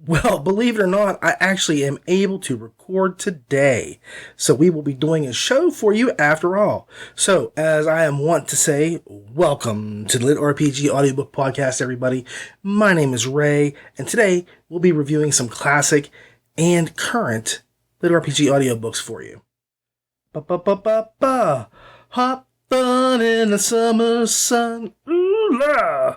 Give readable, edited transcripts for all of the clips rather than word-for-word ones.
Well, believe it or not, I actually am able to record today. So we will be doing a show for you after all. So, as I am wont to say, welcome to the LitRPG Audiobook Podcast, everybody. My name is Ray, and today we'll be reviewing some classic and current LitRPG audiobooks for you. Ba-ba-ba-ba-ba. Hop fun in the summer sun. Ooh la.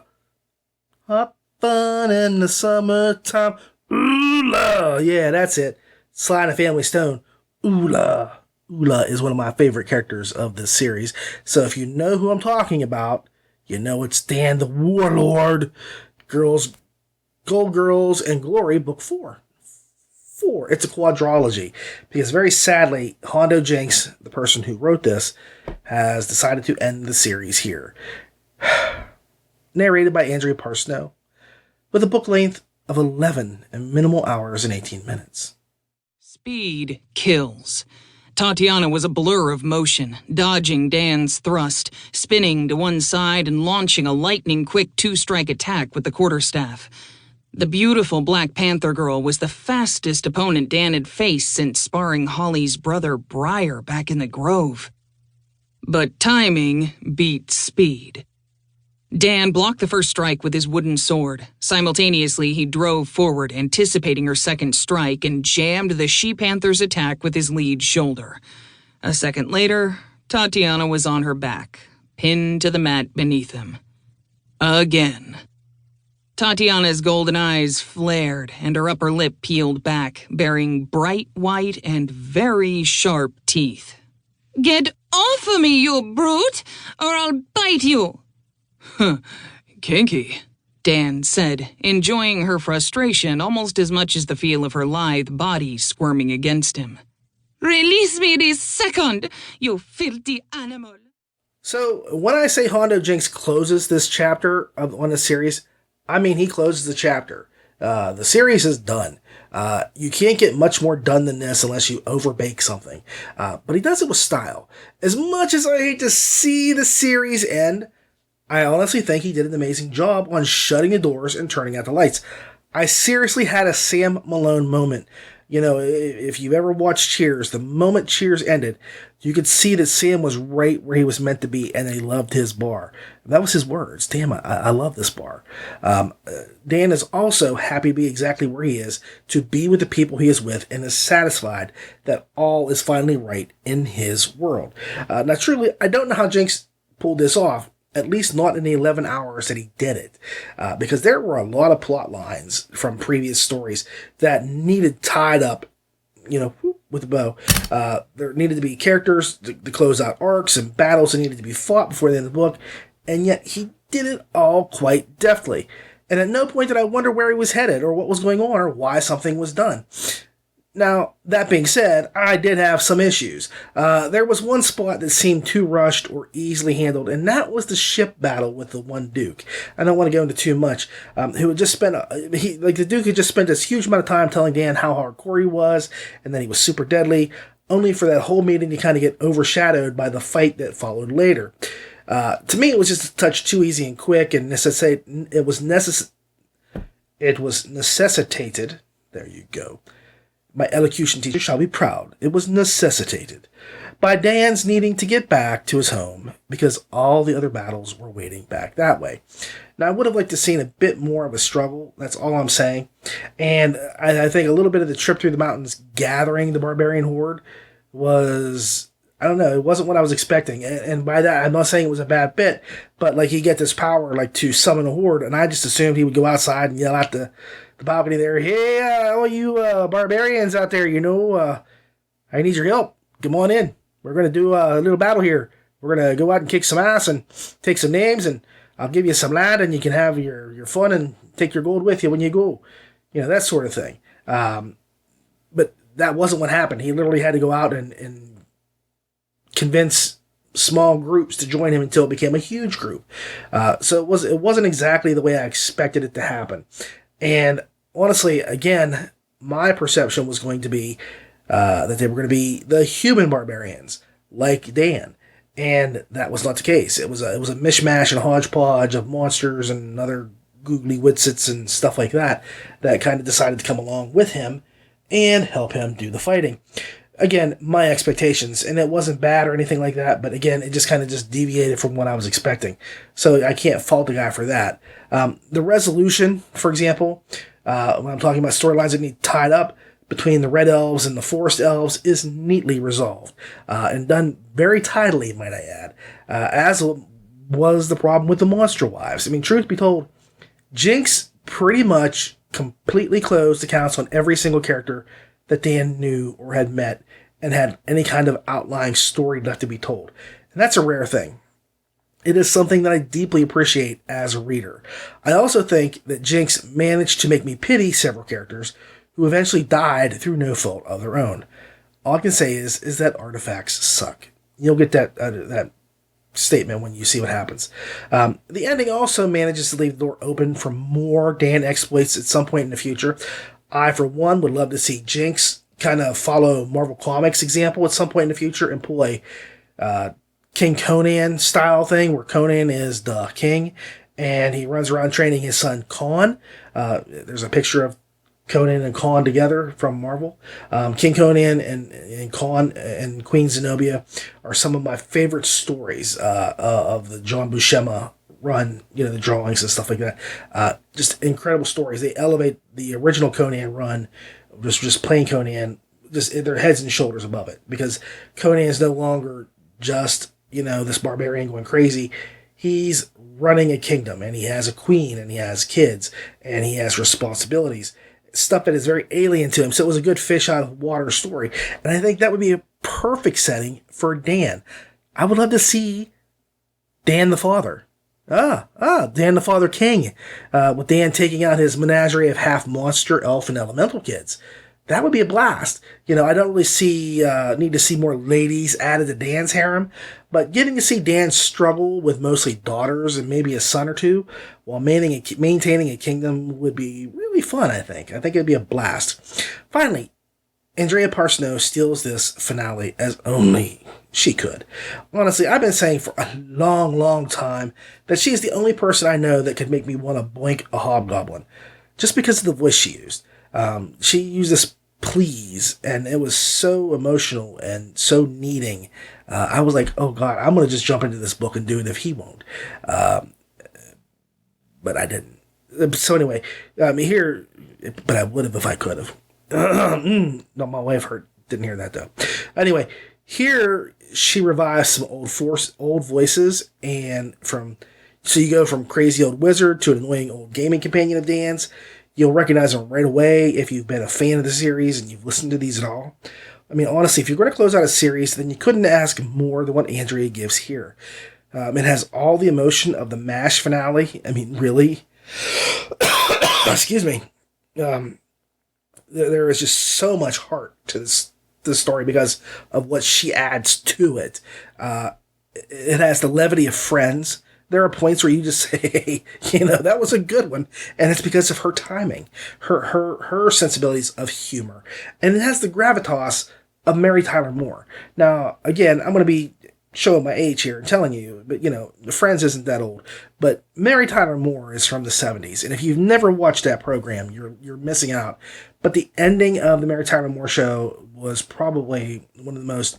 Hop fun in the summertime. Ooh la. Yeah, that's it. Sly and the Family Stone. Ooh la. Ooh la is one of my favorite characters of this series. So if you know who I'm talking about, you know it's Dan the Warlord. Girls, Gold Girls, and Glory, Book 4. It's a quadrology, because very sadly, Hondo Jinx, the person who wrote this, has decided to end the series here. Narrated by Andrea Parsnow, with a book length of 11 and minimal hours and 18 minutes. Speed kills. Tatiana was a blur of motion, dodging Dan's thrust, spinning to one side and launching a lightning-quick two-strike attack with the quarterstaff. The beautiful Black Panther girl was the fastest opponent Dan had faced since sparring Holly's brother Briar back in the Grove. But timing beat speed. Dan blocked the first strike with his wooden sword. Simultaneously, he drove forward, anticipating her second strike, and jammed the she-panther's attack with his lead shoulder. A second later, Tatiana was on her back, pinned to the mat beneath him. Again. Tatiana's golden eyes flared, and her upper lip peeled back, bearing bright white and very sharp teeth. "Get off of me, you brute, or I'll bite you!" "Huh, kinky," Dan said, enjoying her frustration almost as much as the feel of her lithe body squirming against him. "Release me this second, you filthy animal." So, when I say Hondo Jinx closes this chapter on the series, I mean he closes the chapter. The series is done. You can't get much more done than this unless you overbake something. But he does it with style. As much as I hate to see the series end, I honestly think he did an amazing job on shutting the doors and turning out the lights. I seriously had a Sam Malone moment. You know, if you've ever watched Cheers, the moment Cheers ended, you could see that Sam was right where he was meant to be, and he loved his bar. That was his words. Damn, I love this bar. Dan is also happy to be exactly where he is, to be with the people he is with, and is satisfied that all is finally right in his world. Now, truly, I don't know how Jinx pulled this off, at least not in the 11 hours that he did it, because there were a lot of plot lines from previous stories that needed tied up, you know, with a bow. There needed to be characters to close out arcs and battles that needed to be fought before the end of the book, and yet he did it all quite deftly. And at no point did I wonder where he was headed or what was going on or why something was done. Now, that being said, I did have some issues. There was one spot that seemed too rushed or easily handled, and that was the ship battle with the one Duke. I don't want to go into too much. Who had just spent, the Duke had just spent this huge amount of time telling Dan how hardcore he was, and that he was super deadly, only for that whole meeting to kind of get overshadowed by the fight that followed later. To me, it was just a touch too easy and quick, and it was necessitated. There you go. My elocution teacher shall be proud. It was necessitated by Dan's needing to get back to his home because all the other battles were waiting back that way. Now, I would have liked to seen a bit more of a struggle. That's all I'm saying. And I think a little bit of the trip through the mountains gathering the barbarian horde was, I don't know, it wasn't what I was expecting. And by that, I'm not saying it was a bad bit, but like he get this power like to summon a horde, and I just assumed he would go outside and yell out the balcony there, "Hey, all you barbarians out there, I need your help. Come on in. We're going to do a little battle here. We're going to go out and kick some ass and take some names, and I'll give you some land, and you can have your fun and take your gold with you when you go." You know, that sort of thing. But that wasn't what happened. He literally had to go out and convince small groups to join him until it became a huge group. So it wasn't exactly the way I expected it to happen. And honestly, again, my perception was going to be that they were going to be the human barbarians, like Dan. And that was not the case. It was a mishmash and a hodgepodge of monsters and other googly witsits and stuff like that kind of decided to come along with him and help him do the fighting. Again, my expectations, and it wasn't bad or anything like that, but again, it just kind of just deviated from what I was expecting. So I can't fault the guy for that. The resolution, for example, when I'm talking about storylines that need tied up between the Red Elves and the Forest Elves, is neatly resolved and done very tidily, might I add, as was the problem with the Monster Wives. I mean, truth be told, Jinx pretty much completely closed accounts on every single character that Dan knew or had met and had any kind of outlying story left to be told. And that's a rare thing. It is something that I deeply appreciate as a reader. I also think that Jinx managed to make me pity several characters who eventually died through no fault of their own. All I can say is that artifacts suck. You'll get that statement when you see what happens. The ending also manages to leave the door open for more Dan exploits at some point in the future. I, for one, would love to see Jinx kind of follow Marvel Comics example at some point in the future and pull a King Conan style thing where Conan is the king and he runs around training his son Khan. There's a picture of Conan and Khan together from Marvel. King Conan and Khan and Queen Zenobia are some of my favorite stories of the John Buscema run, the drawings and stuff like that. Just incredible stories. They elevate the original Conan run, just plain Conan, just their heads and shoulders above it, because Conan is no longer just, this barbarian going crazy. He's running a kingdom, and he has a queen, and he has kids, and he has responsibilities. Stuff that is very alien to him. So it was a good fish out of water story. And I think that would be a perfect setting for Dan. I would love to see Dan the Father. Dan the Father King. With Dan taking out his menagerie of half monster, elf, and elemental kids. That would be a blast. I don't really need to see more ladies added to Dan's harem, but getting to see Dan struggle with mostly daughters and maybe a son or two while maintaining a kingdom would be really fun, I think. I think it'd be a blast. Finally, Andrea Parsons steals this finale as only she could. Honestly, I've been saying for a long, long time that she is the only person I know that could make me want to boink a hobgoblin, just because of the voice she used. She used this please, and it was so emotional and so needing. I was like, oh God, I'm going to just jump into this book and do it if he won't. But I didn't. So anyway, here, but I would have if I could have. No, my wife didn't hear that though. Anyway, here she revives some old voices, and so you go from crazy old wizard to an annoying old gaming companion of Dan's. You'll recognize them right away if you've been a fan of the series and you've listened to these at all. I mean, honestly, if you're going to close out a series, then you couldn't ask more than what Andrea gives here. It has all the emotion of the MASH finale. I mean, really. Excuse me. There is just so much heart to this story because of what she adds to it. It has the levity of Friends. There are points where you just say, hey, that was a good one. And it's because of her timing, her sensibilities of humor. And it has the gravitas of Mary Tyler Moore. Now, again, I'm going to be showing my age here and telling you, but, Friends isn't that old. But Mary Tyler Moore is from the 70s. And if you've never watched that program, you're missing out. But the ending of the Mary Tyler Moore show was probably one of the most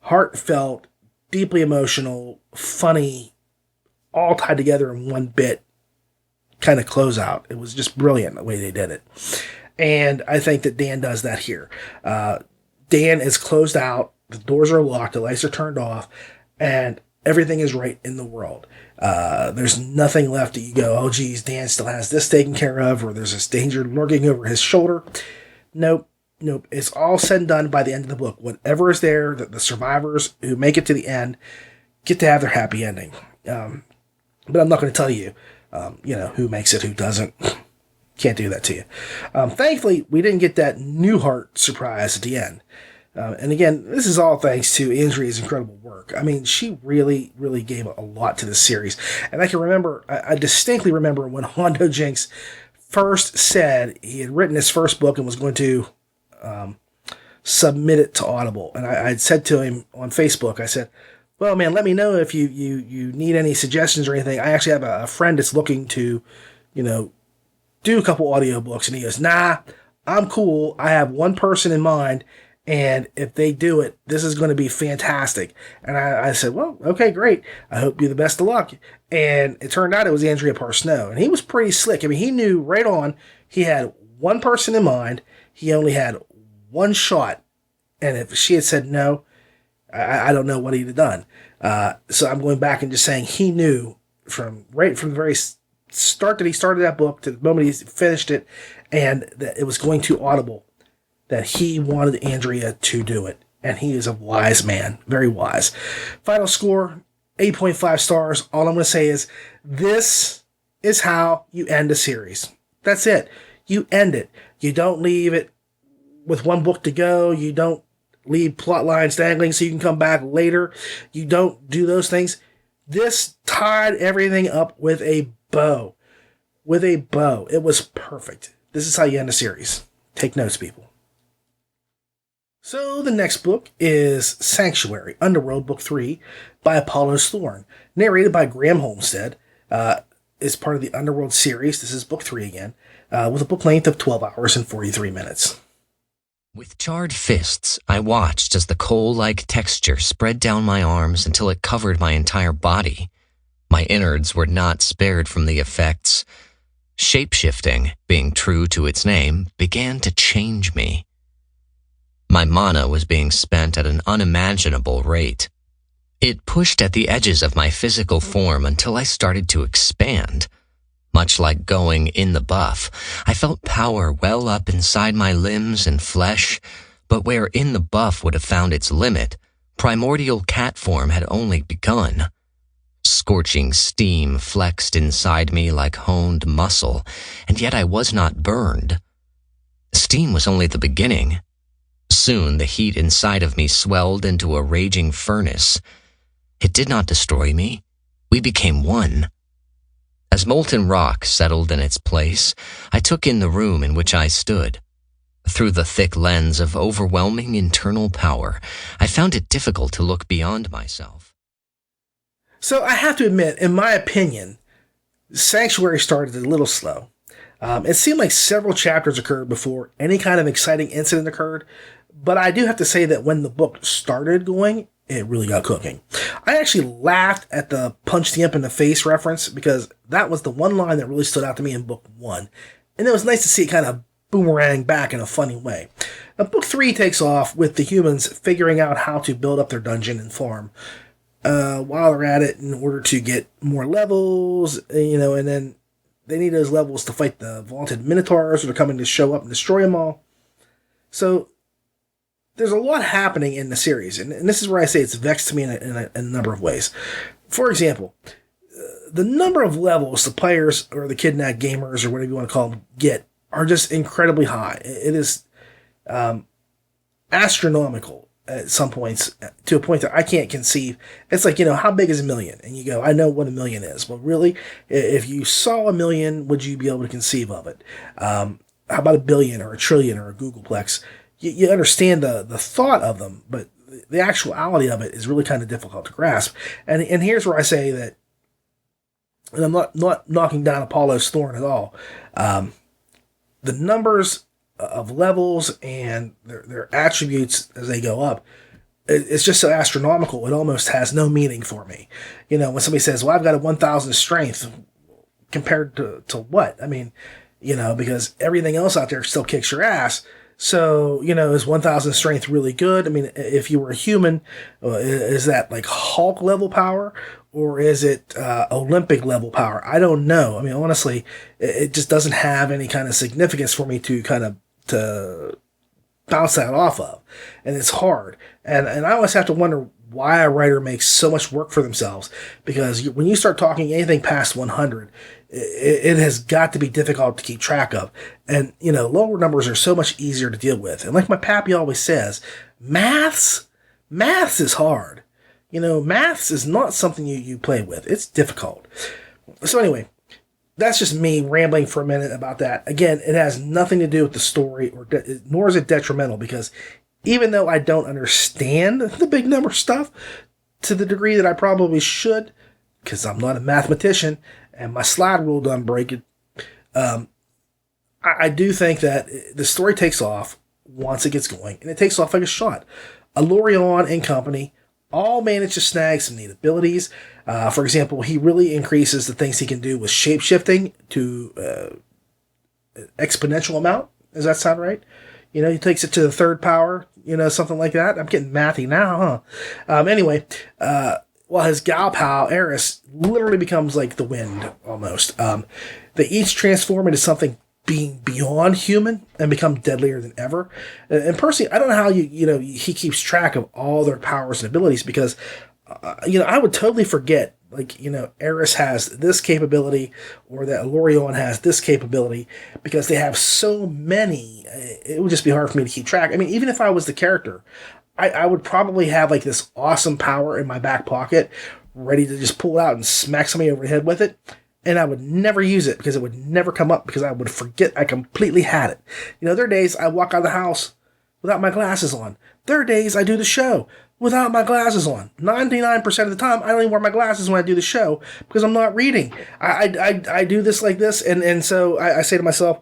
heartfelt, deeply emotional, funny, all tied together in one bit kind of closeout. It was just brilliant the way they did it. And I think that Dan does that here. Dan is closed out, the doors are locked, the lights are turned off, and everything is right in the world. There's nothing left that you go, oh geez, Dan still has this taken care of, or there's this danger lurking over his shoulder. Nope. It's all said and done by the end of the book. Whatever is there, the survivors who make it to the end get to have their happy ending. But I'm not going to tell you, who makes it, who doesn't. Can't do that to you. Thankfully, we didn't get that Newhart surprise at the end. And again, this is all thanks to Andrea's incredible work. I mean, she really, really gave a lot to this series. And I distinctly remember when Hondo Jinx first said he had written his first book and was going to submit it to Audible. And I had said to him on Facebook, I said, well, man, let me know if you need any suggestions or anything. I actually have a friend that's looking to, do a couple audiobooks. And he goes, nah, I'm cool. I have one person in mind. And if they do it, this is going to be fantastic. And I said, well, okay, great. I hope you the best of luck. And it turned out it was Andrea Parsnow. And he was pretty slick. I mean, he knew right on he had one person in mind. He only had one shot. And if she had said no, I don't know what he'd have done. So I'm going back and just saying he knew from the very start that he started that book to the moment he finished it, and that it was going to Audible, that he wanted Andrea to do it. And he is a wise man, very wise. Final score, 8.5 stars. All I'm going to say is this is how you end a series. That's it. You end it. You don't leave it with one book to go. You don't leave plot lines dangling so you can come back later. You don't do those things. This tied everything up with a bow. With a bow. It was perfect. This is how you end a series. Take notes, people. So the next book is Sanctuary, Underworld, Book 3, by Apollo's Thorn, narrated by Graham Holmstead. It's part of the Underworld series. This is Book 3 again, with a book length of 12 hours and 43 minutes. With charred fists, I watched as the coal-like texture spread down my arms until it covered my entire body. My innards were not spared from the effects. Shape-shifting, being true to its name, began to change me. My mana was being spent at an unimaginable rate. It pushed at the edges of my physical form until I started to expand. Much like going in the buff, I felt power well up inside my limbs and flesh, but where in the buff would have found its limit, primordial cat form had only begun. Scorching steam flexed inside me like honed muscle, and yet I was not burned. Steam was only the beginning. Soon the heat inside of me swelled into a raging furnace. It did not destroy me. We became one. As molten rock settled in its place, I took in the room in which I stood. Through the thick lens of overwhelming internal power, I found it difficult to look beyond myself. So I have to admit, in my opinion, Sanctuary started a little slow. It seemed like several chapters occurred before any kind of exciting incident occurred, but I do have to say that when the book started going, it really got cooking. I actually laughed at the punch the imp in the face reference because that was the one line that really stood out to me in book 1. And it was nice to see it kind of boomerang back in a funny way. Now, book 3 takes off with the humans figuring out how to build up their dungeon and farm while they're at it in order to get more levels, and then they need those levels to fight the vaunted minotaurs that are coming to show up and destroy them all. So there's a lot happening in the series, and this is where I say it's vexed me in a number of ways. For example, the number of levels the players or the kidnapped gamers or whatever you want to call them get are just incredibly high. It is astronomical at some points, to a point that I can't conceive. It's like, how big is a million? And you go, I know what a million is. Well, really, if you saw a million, would you be able to conceive of it? How about a billion or a trillion or a Googleplex? You understand the thought of them, but the actuality of it is really kind of difficult to grasp. And here's where I say that, and I'm not knocking down Apollo's Thorn at all. The numbers of levels and their attributes as they go up, it's just so astronomical, it almost has no meaning for me. When somebody says, well, I've got a 1,000 strength, compared to what? I mean, because everything else out there still kicks your ass. So, is 1,000 strength really good? I mean, if you were a human, is that like Hulk level power? Or is it Olympic level power? I don't know. I mean, honestly, it just doesn't have any kind of significance for me to kind of to bounce that off of. And it's hard. And I always have to wonder why a writer makes so much work for themselves. Because when you start talking anything past 100, it has got to be difficult to keep track of. And, lower numbers are so much easier to deal with. And like my pappy always says, maths is hard. Maths is not something you play with. It's difficult. So anyway, that's just me rambling for a minute about that. Again, it has nothing to do with the story, nor is it detrimental, because even though I don't understand the big number stuff to the degree that I probably should, because I'm not a mathematician and my slide rule doesn't break it, I do think that the story takes off once it gets going, and it takes off like a shot. Alorion and company all manage to snag some neat abilities. For example, he really increases the things he can do with shapeshifting to exponential amount. Does that sound right? He takes it to the third power, something like that. I'm getting mathy now, huh? Anyway, while his gal pal, Eris, literally becomes like the wind, almost. They each transform into something being beyond human and become deadlier than ever. And personally, I don't know how he keeps track of all their powers and abilities, because I would totally forget, Eris has this capability, or that Alorion has this capability, because they have so many. It would just be hard for me to keep track. I mean, even if I was the character, I would probably have like this awesome power in my back pocket, ready to just pull it out and smack somebody over the head with it. And I would never use it, because it would never come up, because I would forget I completely had it. There are days I walk out of the house without my glasses on. There are days I do the show without my glasses on. 99% of the time, I don't even wear my glasses when I do the show, because I'm not reading. I do this like this, and so I say to myself,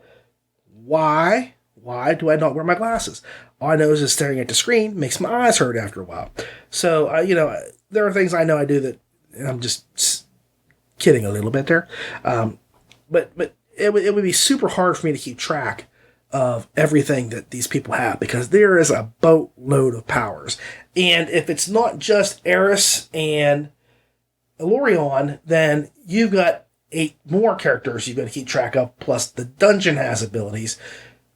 why do I not wear my glasses? All I know is that staring at the screen makes my eyes hurt after a while. So, there are things I know I do that, and I'm just kidding a little bit there. But it would be super hard for me to keep track of everything that these people have, because there is a boatload of powers. And if it's not just Eris and Alorion, then you've got 8 more characters you've got to keep track of, plus the dungeon has abilities.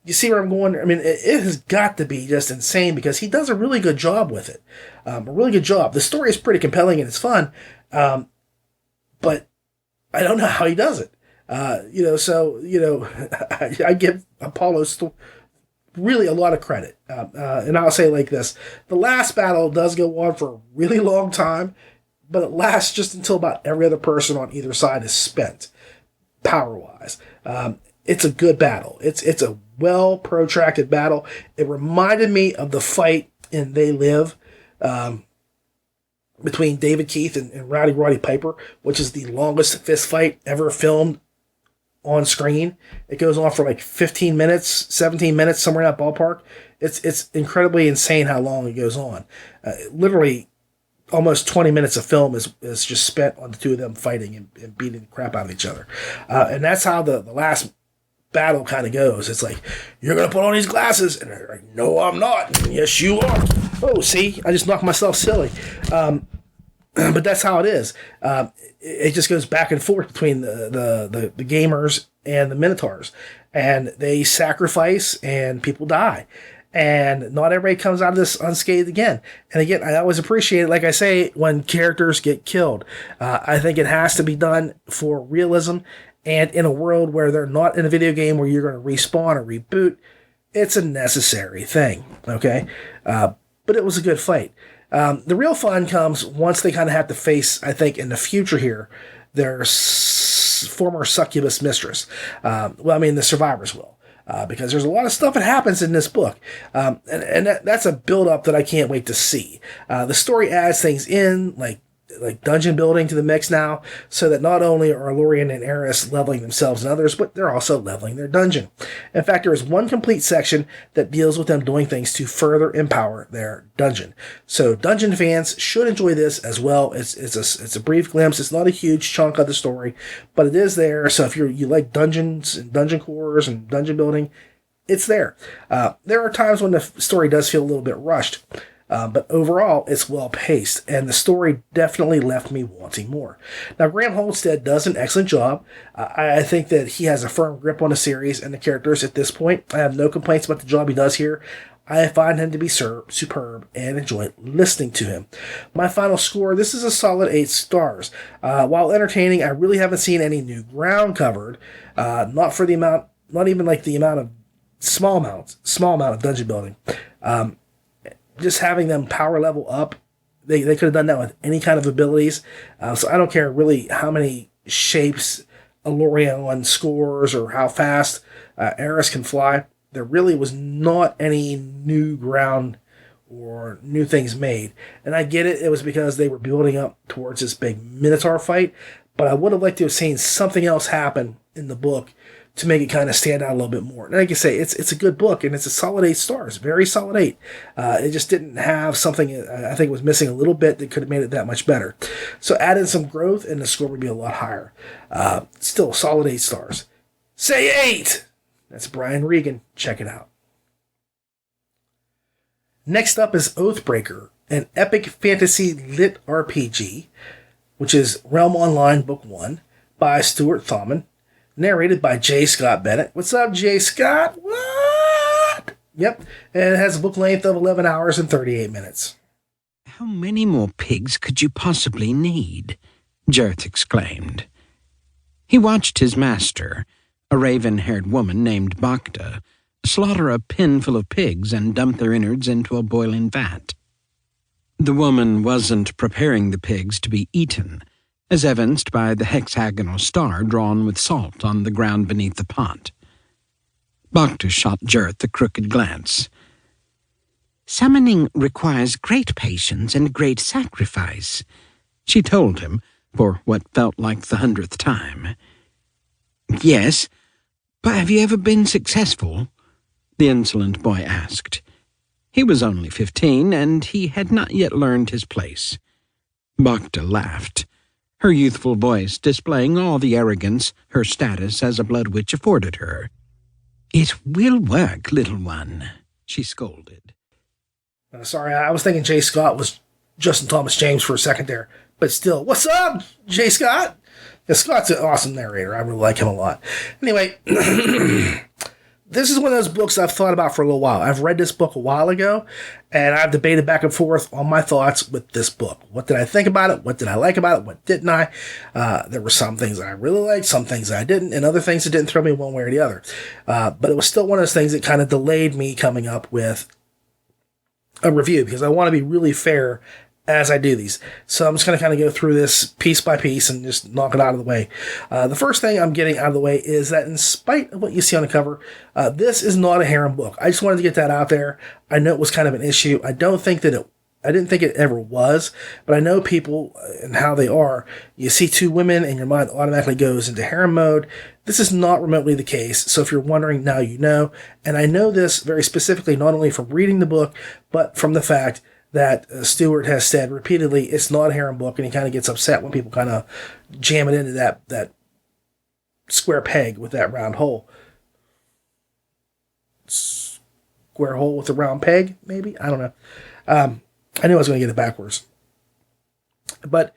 You see where I'm going? I mean, it has got to be just insane, because he does a really good job with it. A really good job. The story is pretty compelling and it's fun, but I don't know how he does it. I give Apollos really a lot of credit. And I'll say it like this. The last battle does go on for a really long time, but it lasts just until about every other person on either side is spent, power-wise. It's a good battle. It's a well-protracted battle. It reminded me of the fight in They Live, between David Keith and Roddy Piper, which is the longest fist fight ever filmed on screen. It goes on for like 15 minutes, 17 minutes, somewhere in that ballpark. It's incredibly insane how long it goes on. Literally, almost 20 minutes of film is just spent on the two of them fighting and beating the crap out of each other. And that's how the last battle kind of goes. It's like, you're going to put on these glasses. And they're like, no, I'm not. Yes, you are. Oh, see, I just knocked myself silly. But that's how it is. It just goes back and forth between the gamers and the Minotaurs. And they sacrifice and people die. And not everybody comes out of this unscathed again. And again, I always appreciate it, like I say, when characters get killed. I think it has to be done for realism. And in a world where they're not in a video game where you're going to respawn or reboot, it's a necessary thing, okay? But it was a good fight. The real fun comes once they kind of have to face, I think, in the future here, their former succubus mistress. The survivors will. Because there's a lot of stuff that happens in this book. And that's a build-up that I can't wait to see. The story adds things in, like dungeon building to the mix now, so that not only are Alorion and Eris leveling themselves and others, but they're also leveling their dungeon. In fact, there is one complete section that deals with them doing things to further empower their dungeon. So dungeon fans should enjoy this as well. It's a brief glimpse. It's not a huge chunk of the story, but it is there. So if you like dungeons and dungeon cores and dungeon building, it's there. There are times when the story does feel a little bit rushed. But overall, it's well-paced, and the story definitely left me wanting more. Now, Graham Holstead does an excellent job. I think that he has a firm grip on the series and the characters at this point. I have no complaints about the job he does here. I find him to be superb and enjoy listening to him. My final score, this is a solid 8 stars. While entertaining, I really haven't seen any new ground covered. Not even like the amount of small amount of dungeon building. Just having them power level up, they could have done that with any kind of abilities. So I don't care really how many shapes Alorion scores or how fast Eris can fly. There really was not any new ground or new things made. And I get it. It was because they were building up towards this big Minotaur fight. But I would have liked to have seen something else happen in the book to make it kind of stand out a little bit more. And like I say, it's a good book, and it's a solid 8 stars, very solid 8. It just didn't have something I think was missing a little bit that could have made it that much better. So add in some growth, and the score would be a lot higher. Still, solid 8 stars. Say 8! That's Brian Regan. Check it out. Next up is Oathbreaker, an epic fantasy lit RPG, which is Realm Online Book 1, by Stuart Thaumann, narrated by J. Scott Bennett. What's up, J. Scott? What? Yep, and it has a book length of 11 hours and 38 minutes. How many more pigs could you possibly need? Jareth exclaimed. He watched his master, a raven-haired woman named Bacta, slaughter a pen full of pigs and dump their innards into a boiling vat. The woman wasn't preparing the pigs to be eaten, as evidenced by the hexagonal star drawn with salt on the ground beneath the pot. Bacta shot Jareth a crooked glance. Summoning requires great patience and great sacrifice, she told him, for what felt like the 100th time. Yes, but have you ever been successful? The insolent boy asked. He was only 15, and he had not yet learned his place. Bacta laughed, her youthful voice displaying all the arrogance her status as a blood witch afforded her. It will work, little one, she scolded. Sorry, I was thinking J. Scott was Justin Thomas James for a second there. But still, what's up, J. Scott? Yeah, Scott's an awesome narrator. I really like him a lot. Anyway, this is one of those books I've thought about for a little while. I've read this book a while ago, and I've debated back and forth on my thoughts with this book. What did I think about it? What did I like about it? What didn't I? There were some things I really liked, some things I didn't, and other things that didn't throw me one way or the other. But it was still one of those things that kind of delayed me coming up with a review, because I want to be really fair as I do these. So I'm just going to kind of go through this piece by piece and just knock it out of the way. The first thing I'm getting out of the way is that in spite of what you see on the cover, this is not a harem book. I just wanted to get that out there. I know it was kind of an issue. I didn't think it ever was, but I know people and how they are. You see 2 women and your mind automatically goes into harem mode. This is not remotely the case. So if you're wondering, now you know. And I know this very specifically, not only from reading the book, but from the fact that Stuart has said repeatedly it's not a harem book, and he kind of gets upset when people kind of jam it into that square peg with that round hole. Square hole with a round peg, maybe? I don't know. I knew I was going to get it backwards. But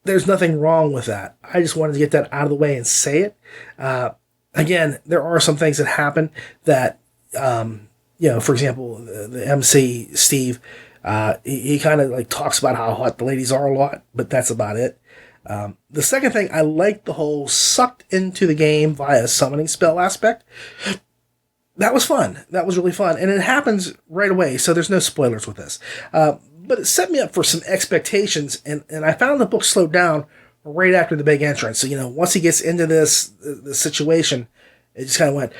there's nothing wrong with that. I just wanted to get that out of the way and say it. Again, there are some things that happen that, for example, the MC, Steve, he kind of like talks about how hot the ladies are a lot, but that's about it. The second thing, I like the whole sucked into the game via summoning spell aspect. That was fun. That was really fun. And it happens right away, so there's no spoilers with this. But it set me up for some expectations, and I found the book slowed down right after the big entrance. So, once he gets into the situation, it just kind of went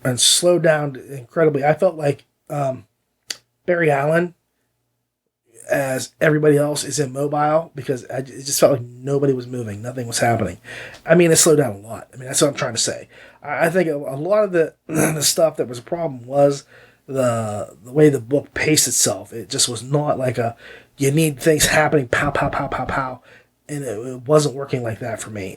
and slowed down incredibly. I felt like Barry Allen, as everybody else, is immobile, because it just felt like nobody was moving. Nothing was happening. I mean, it slowed down a lot. I mean, that's what I'm trying to say. I think a lot of the stuff that was a problem was the way the book paced itself. It just was not like you need things happening, pow, pow, pow, pow, pow. And it wasn't working like that for me.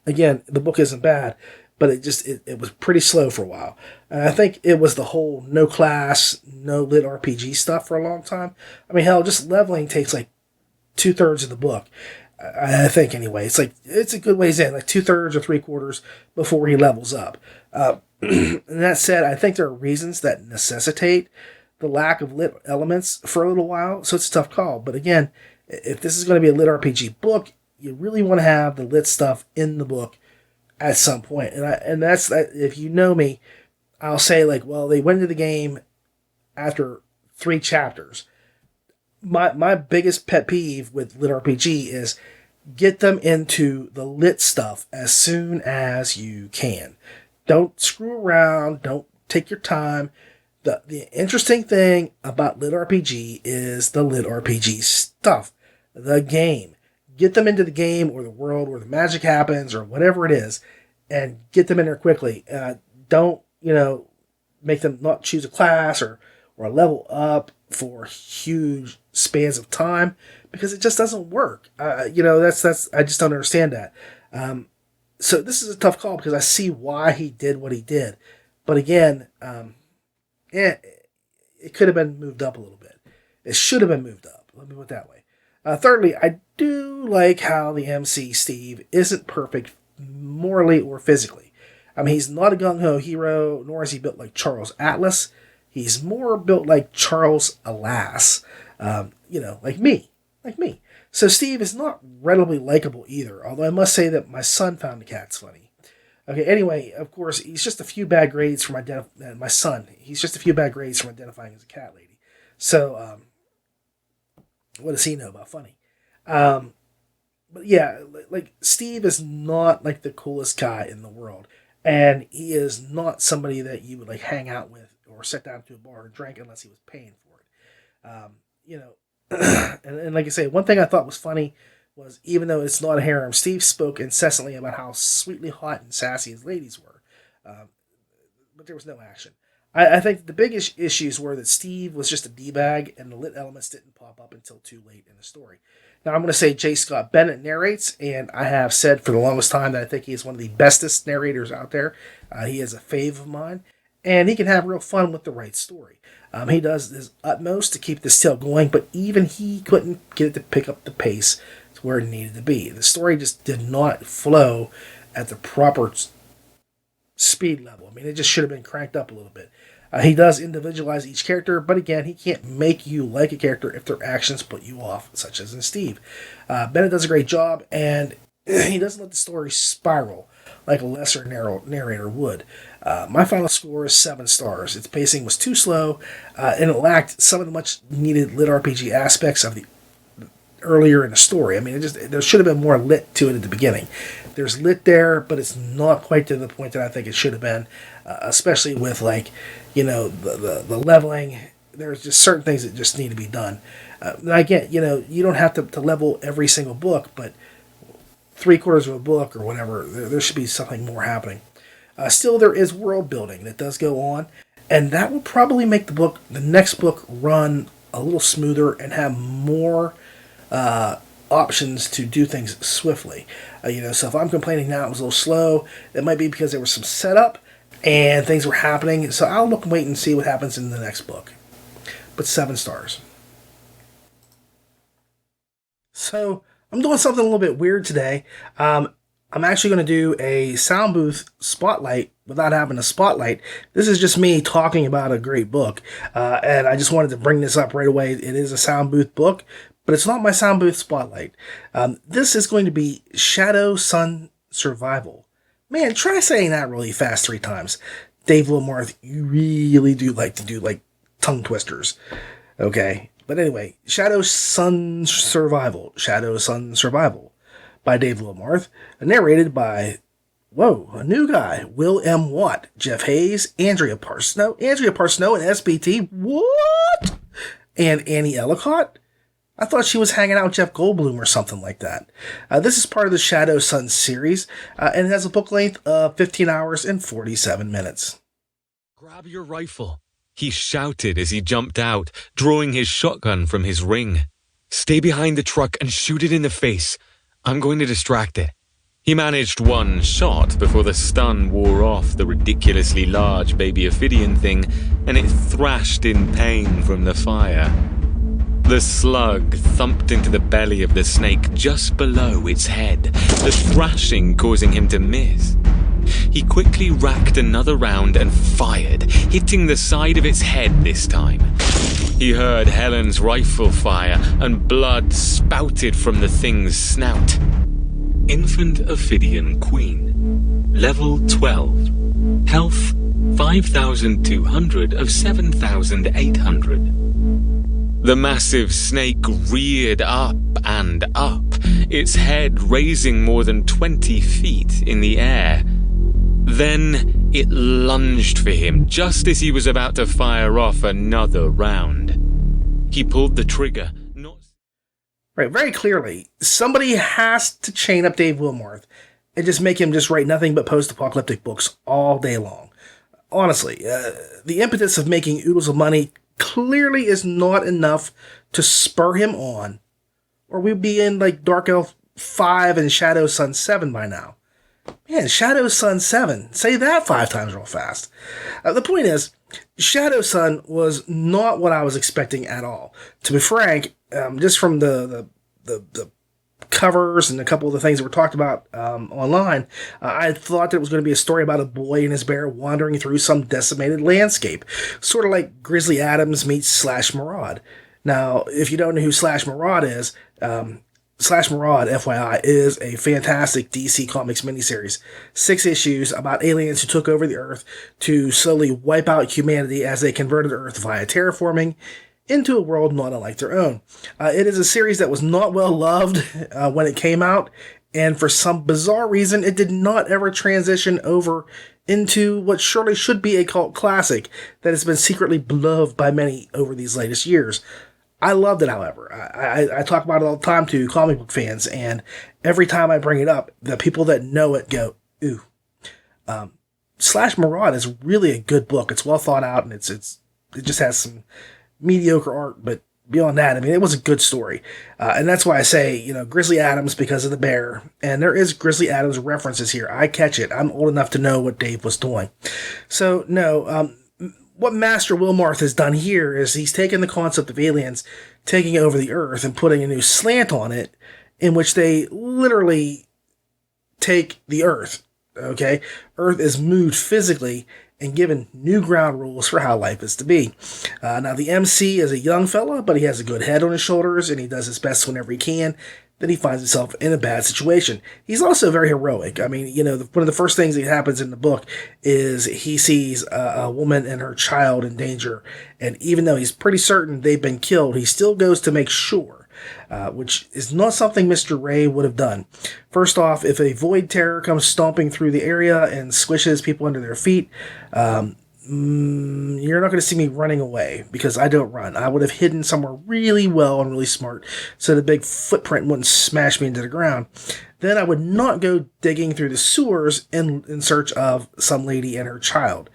Again, the book isn't bad, but it was pretty slow for a while. And I think it was the whole no class, no lit RPG stuff for a long time. I mean, hell, just leveling takes like 2/3 of the book. I think anyway. It's a good ways in, like 2/3 or 3/4 before he levels up. And that said, I think there are reasons that necessitate the lack of lit elements for a little while, so it's a tough call. But again, if this is going to be a lit RPG book, you really want to have the lit stuff in the book at some point. And that's, if you know me, I'll say like, well, they went into the game after 3 chapters. My biggest pet peeve with LitRPG is get them into the lit stuff as soon as you can. Don't screw around. Don't take your time. The interesting thing about LitRPG is the LitRPG stuff. The game. get them into the game or the world where the magic happens or whatever it is, and get them in there quickly. Don't, make them not choose a class or a level up for huge spans of time, because it just doesn't work. That's I just don't understand that. So this is a tough call because I see why he did what he did. But again, it could have been moved up a little bit. It should have been moved up. Let me put it that way. Thirdly, I do like how the MC, Steve, isn't perfect morally or physically. I mean, he's not a gung-ho hero, nor is he built like Charles Atlas. He's more built like Charles Alas, like me. So Steve is not readily likable either, although I must say that my son found the cats funny. Okay, anyway, of course, he's just a few bad grades from my son. He's just a few bad grades from identifying as a cat lady. So, what does he know about funny? But yeah, like Steve is not like the coolest guy in the world, and he is not somebody that you would like hang out with or sit down to a bar and drink unless he was paying for it. And like I say, one thing I thought was funny was, even though it's not a harem, Steve spoke incessantly about how sweetly hot and sassy his ladies were, but there was no action. I think the biggest issues were that Steve was just a D-bag, and the lit elements didn't pop up until too late in the story. Now, I'm going to say J. Scott Bennett narrates, and I have said for the longest time that I think he is one of the bestest narrators out there. He is a fave of mine, and he can have real fun with the right story. He does his utmost to keep this tale going, but even he couldn't get it to pick up the pace to where it needed to be. The story just did not flow at the proper speed level. I mean, it just should have been cranked up a little bit. He does individualize each character, but again, he can't make you like a character if their actions put you off, such as in Steve. Bennett does a great job, and he doesn't let the story spiral like a lesser narrator would. My final score is 7 stars. Its pacing was too slow, and it lacked some of the much needed lit RPG aspects of the earlier in the story. I mean, there should have been more lit to it at the beginning. There's lit there, but it's not quite to the point that I think it should have been, especially with the leveling. There's just certain things that just need to be done. Again, you don't have to level every single book, but 3/4 of a book or whatever, there should be something more happening. Still, there is world building that does go on, and that will probably make the next book run a little smoother and have more options to do things swiftly. So if I'm complaining now it was a little slow, it might be because there was some setup and things were happening. So I'll look and wait and see what happens in the next book. But 7 stars. So I'm doing something a little bit weird today. I'm actually going to do a Soundbooth Spotlight without having a spotlight. This is just me talking about a great book. And I just wanted to bring this up right away. It is a Soundbooth book, but it's not my Soundbooth Spotlight. This is going to be Shadow Sun Survival. Man, try saying that really fast 3 times. Dave Wilmarth, you really do like to do tongue twisters. Okay. But anyway, Shadow Sun Survival by Dave Wilmarth, narrated by, a new guy, Will M. Watt, Jeff Hayes, Andrea Parsnow and SBT, what? And Annie Ellicott? I thought she was hanging out with Jeff Goldblum or something like that. This is part of the Shadow Sun series, and it has a book length of 15 hours and 47 minutes. Grab your rifle, he shouted as he jumped out, drawing his shotgun from his ring. Stay behind the truck and shoot it in the face. I'm going to distract it. He managed 1 shot before the stun wore off the ridiculously large baby Ophidian thing, and it thrashed in pain from the fire. The slug thumped into the belly of the snake just below its head, the thrashing causing him to miss. He quickly racked another round and fired, hitting the side of its head this time. He heard Helen's rifle fire, and blood spouted from the thing's snout. Infant Ophidian Queen. Level 12. Health 5,200 of 7,800. The massive snake reared up and up, its head raising more than 20 feet in the air. Then it lunged for him just as he was about to fire off another round. He pulled the trigger, not... Right, very clearly, somebody has to chain up Dave Wilmarth and just make him just write nothing but post-apocalyptic books all day long. Honestly, the impetus of making oodles of money clearly is not enough to spur him on, or we'd be in like Dark Elf 5 and Shadow Sun 7 by now. Man, Shadow Sun 7. Say that 5 times real fast. The point is, Shadow Sun was not what I was expecting at all. To be frank, just from the covers and a couple of the things that were talked about online, I thought that it was going to be a story about a boy and his bear wandering through some decimated landscape. Sort of like Grizzly Adams meets Slash Maraud. Now, if you don't know who Slash Maraud is, Slash Maraud, FYI, is a fantastic DC Comics miniseries. 6 issues about aliens who took over the Earth to slowly wipe out humanity as they converted Earth via terraforming into a world not unlike their own. It is a series that was not well loved when it came out, and for some bizarre reason, it did not ever transition over into what surely should be a cult classic that has been secretly beloved by many over these latest years. I loved it, however. I talk about it all the time to comic book fans, and every time I bring it up, the people that know it go, ooh. Slash Maraud is really a good book. It's well thought out, and it just has some mediocre art, but beyond that, I mean, it was a good story. And that's why I say, Grizzly Adams because of the bear. And there is Grizzly Adams references here. I catch it. I'm old enough to know what Dave was doing. So, no, what Master Wilmarth has done here is he's taken the concept of aliens taking over the Earth and putting a new slant on it, in which they literally take the Earth, okay? Earth is moved physically and given new ground rules for how life is to be. Now, the MC is a young fella, but he has a good head on his shoulders, and he does his best whenever he can. Then he finds himself in a bad situation. He's also very heroic. I mean, one of the first things that happens in the book is he sees a woman and her child in danger, and even though he's pretty certain they've been killed, he still goes to make sure, which is not something Mr. Ray would have done. First off, if a void terror comes stomping through the area and squishes people under their feet, you're not going to see me running away, because I don't run. I would have hidden somewhere really well and really smart so the big footprint wouldn't smash me into the ground. Then I would not go digging through the sewers in search of some lady and her child.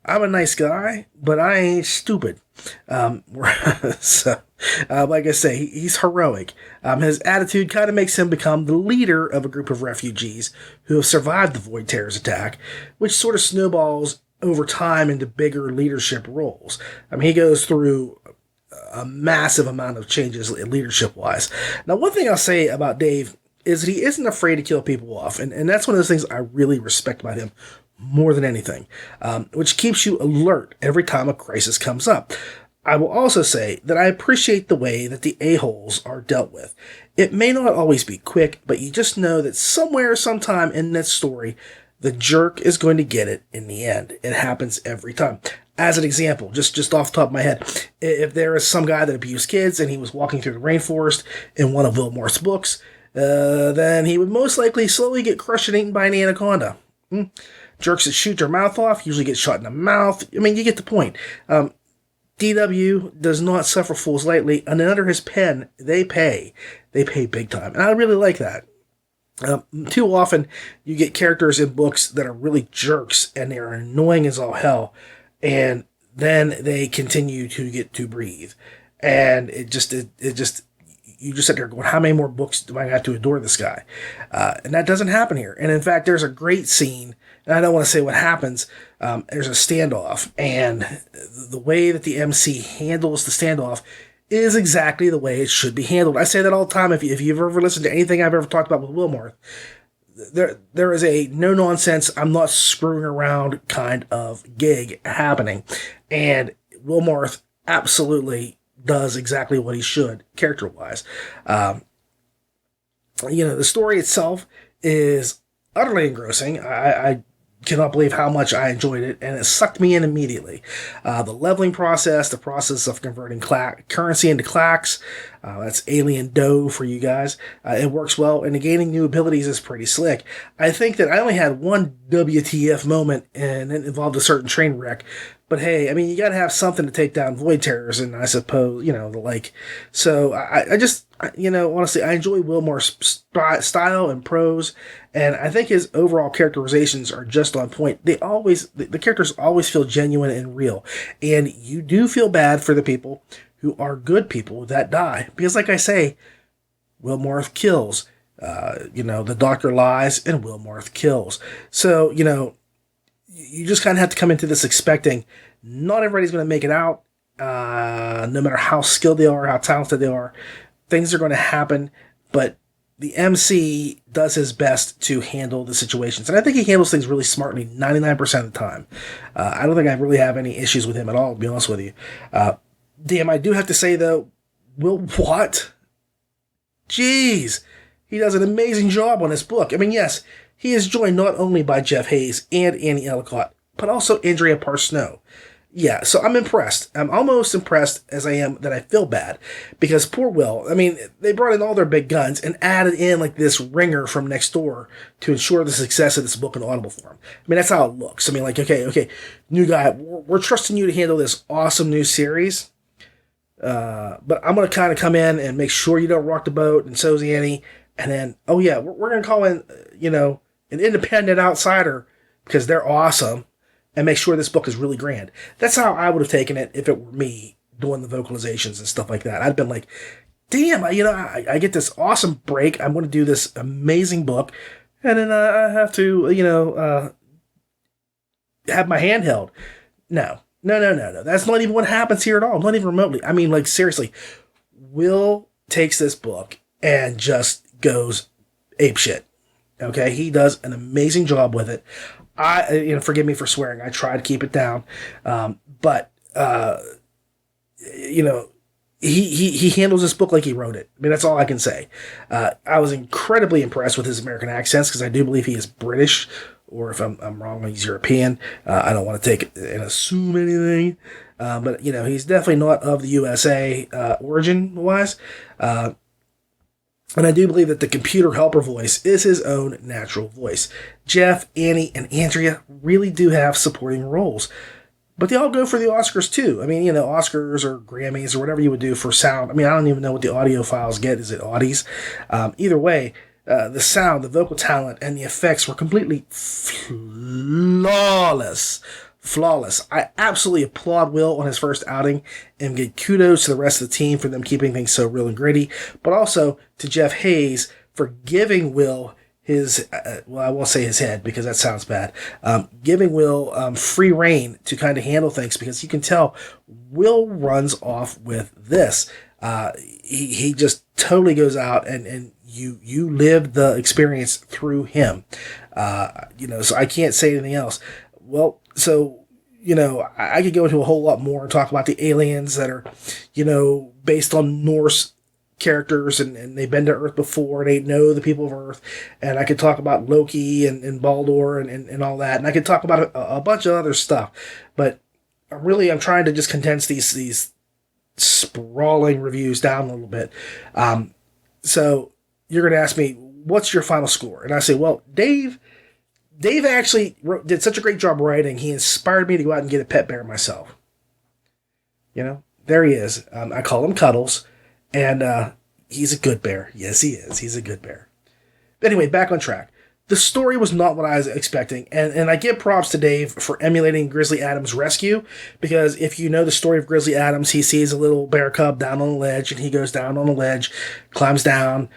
I'm a nice guy, but I ain't stupid. So, like I say, he's heroic. His attitude kind of makes him become the leader of a group of refugees who have survived the Void Terror's attack, which sort of snowballs over time into bigger leadership roles. I mean, he goes through a massive amount of changes leadership-wise. Now, one thing I'll say about Dave is that he isn't afraid to kill people off, and that's one of those things I really respect about him more than anything, which keeps you alert every time a crisis comes up. I will also say that I appreciate the way that the a-holes are dealt with. It may not always be quick, but you just know that somewhere, sometime in this story, the jerk is going to get it in the end. It happens every time. As an example, just off the top of my head, if there is some guy that abused kids and he was walking through the rainforest in one of Wilmarth's books, then he would most likely slowly get crushed and eaten by an anaconda. Jerks that shoot their mouth off usually get shot in the mouth. I mean, you get the point. DW does not suffer fools lightly, and under his pen, they pay. They pay big time. And I really like that. Too often, you get characters in books that are really jerks, and they're annoying as all hell, and then they continue to get to breathe. And you just sit there going, how many more books do I have to adore this guy? And that doesn't happen here. And in fact, there's a great scene, and I don't want to say what happens. There's a standoff, and the way that the MC handles the standoff is exactly the way it should be handled. I say that all the time. If you've ever listened to anything I've ever talked about with Wilmarth, there is a no-nonsense, I'm not screwing around kind of gig happening. And Wilmarth absolutely does exactly what he should, character-wise. The story itself is utterly engrossing. I cannot believe how much I enjoyed it, and it sucked me in immediately. The leveling process, the process of converting currency into clacks, that's alien dough for you guys. It works well, and the gaining new abilities is pretty slick. I think that I only had one WTF moment, and it involved a certain train wreck, But hey, I mean, you got to have something to take down void terrors, and I suppose, the like. So honestly, I enjoy Wilmore's style and prose, and I think his overall characterizations are just on point. The characters always feel genuine and real, and you do feel bad for the people who are good people that die, because, like I say, Wilmore kills. The doctor lies, and Wilmore kills. So, you just kind of have to come into this expecting not everybody's going to make it out, no matter how skilled they are, how talented they are. Things are going to happen, but the MC does his best to handle the situations. And I think he handles things really smartly 99% of the time. I don't think I really have any issues with him at all, to be honest with you. Damn, I do have to say, though, Will Watt? Jeez, he does an amazing job on this book. I mean, yes, he is joined not only by Jeff Hayes and Annie Ellicott, but also Andrea Parsnow. Yeah, so I'm impressed. I'm almost impressed as I am that I feel bad. Because poor Will, I mean, they brought in all their big guns and added in like this ringer from next door to ensure the success of this book in Audible form. I mean, that's how it looks. I mean, like, okay, new guy, we're trusting you to handle this awesome new series. But I'm going to kind of come in and make sure you don't rock the boat, and so's Annie. And then, oh yeah, we're going to call in, an independent outsider because they're awesome, and make sure this book is really grand. That's how I would have taken it if it were me doing the vocalizations and stuff like that. I'd been like, damn, I get this awesome break. I'm going to do this amazing book, and then I have to, have my hand held. No. That's not even what happens here at all. Not even remotely. I mean, like, seriously, Will takes this book and just goes apeshit. Okay, he does an amazing job with it. Forgive me for swearing. I try to keep it down, but he handles this book like he wrote it. I mean, that's all I can say. I was incredibly impressed with his American accents, because I do believe he is British, or if I'm wrong, he's European. I don't want to take and assume anything, but he's definitely not of the USA origin wise. And I do believe that the computer helper voice is his own natural voice. Jeff, Annie, and Andrea really do have supporting roles. But they all go for the Oscars, too. I mean, Oscars or Grammys or whatever you would do for sound. I mean, I don't even know what the audio files get. Is it Audies? Either way, the sound, the vocal talent, and the effects were completely flawless. I absolutely applaud Will on his first outing and give kudos to the rest of the team for them keeping things so real and gritty, but also to Jeff Hayes for giving Will his, I won't say his head because that sounds bad, giving Will free reign to kind of handle things, because you can tell Will runs off with this. He just totally goes out and you live the experience through him. So I can't say anything else. Well, so, I could go into a whole lot more and talk about the aliens that are, based on Norse characters, and they've been to Earth before, and they know the people of Earth. And I could talk about Loki and Baldur and all that. And I could talk about a bunch of other stuff. But I'm trying to just condense these sprawling reviews down a little bit. So you're going to ask me, what's your final score? And I say, well, Dave actually did such a great job writing, he inspired me to go out and get a pet bear myself. There he is. I call him Cuddles, and he's a good bear. Yes, he is. He's a good bear. But anyway, back on track. The story was not what I was expecting, and I give props to Dave for emulating Grizzly Adams' rescue, because if you know the story of Grizzly Adams, he sees a little bear cub down on a ledge, and he goes down on the ledge, climbs down,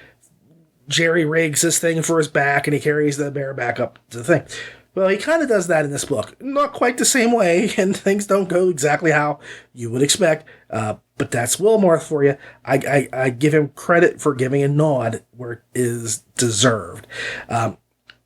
Jerry rigs this thing for his back, and he carries the bear back up to the thing. Well, he kind of does that in this book. Not quite the same way, and things don't go exactly how you would expect, but that's Wilmore for you. I give him credit for giving a nod where it is deserved.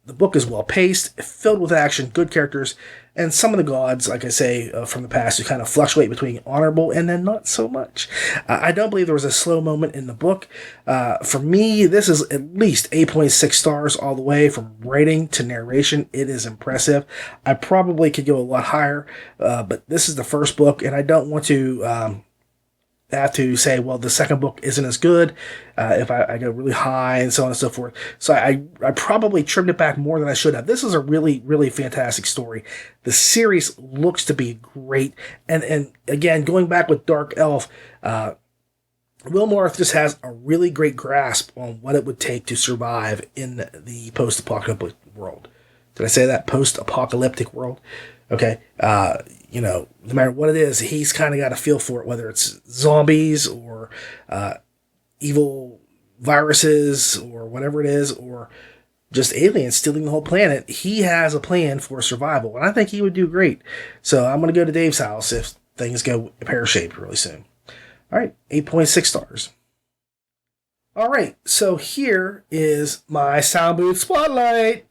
The book is well-paced, filled with action, good characters, and some of the gods, like I say, from the past, who kind of fluctuate between honorable and then not so much. I don't believe there was a slow moment in the book. For me, this is at least 8.6 stars all the way, from writing to narration. It is impressive. I probably could go a lot higher, but this is the first book, and I don't want to have to say, well, the second book isn't as good if I go really high and so on and so forth. So I probably trimmed it back more than I should have. This is a really, really fantastic story. The series looks to be great. And again, going back with Dark Elf, Will Marth just has a really great grasp on what it would take to survive in the post-apocalyptic world. Did I say that? Post-apocalyptic world? Okay. No matter what it is, he's kind of got a feel for it, whether it's zombies or evil viruses or whatever it is, or just aliens stealing the whole planet. He has a plan for survival, and I think he would do great. So I'm going to go to Dave's house if things go pear-shaped really soon. All right, 8.6 stars. All right, so here is my Soundbooth Spotlight.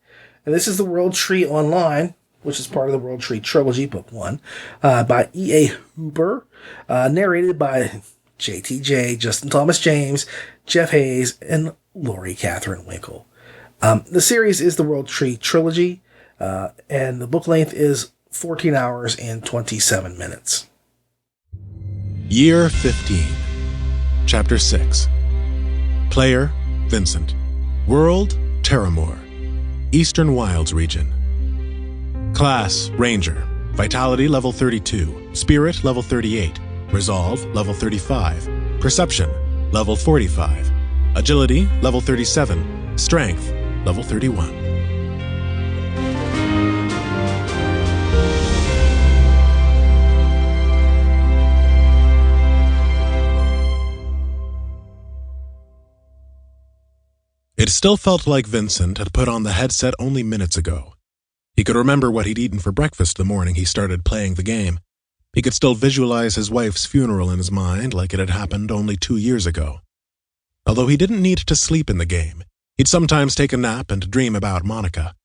And this is the World Tree Online, which is part of the World Tree Trilogy, Book 1, by E.A. Hooper, narrated by JTJ, Justin Thomas James, Jeff Hayes, and Lori Catherine Winkle. The series is the World Tree Trilogy, and the book length is 14 hours and 27 minutes. Year 15. Chapter 6. Player, Vincent. World, Terramore. Eastern Wilds region. Class, Ranger. Vitality level 32. Spirit level 38. Resolve level 35. Perception level 45. Agility level 37. Strength level 31. It still felt like Vincent had put on the headset only minutes ago. He could remember what he'd eaten for breakfast the morning he started playing the game. He could still visualize his wife's funeral in his mind like it had happened only 2 years ago. Although he didn't need to sleep in the game, he'd sometimes take a nap and dream about Monica.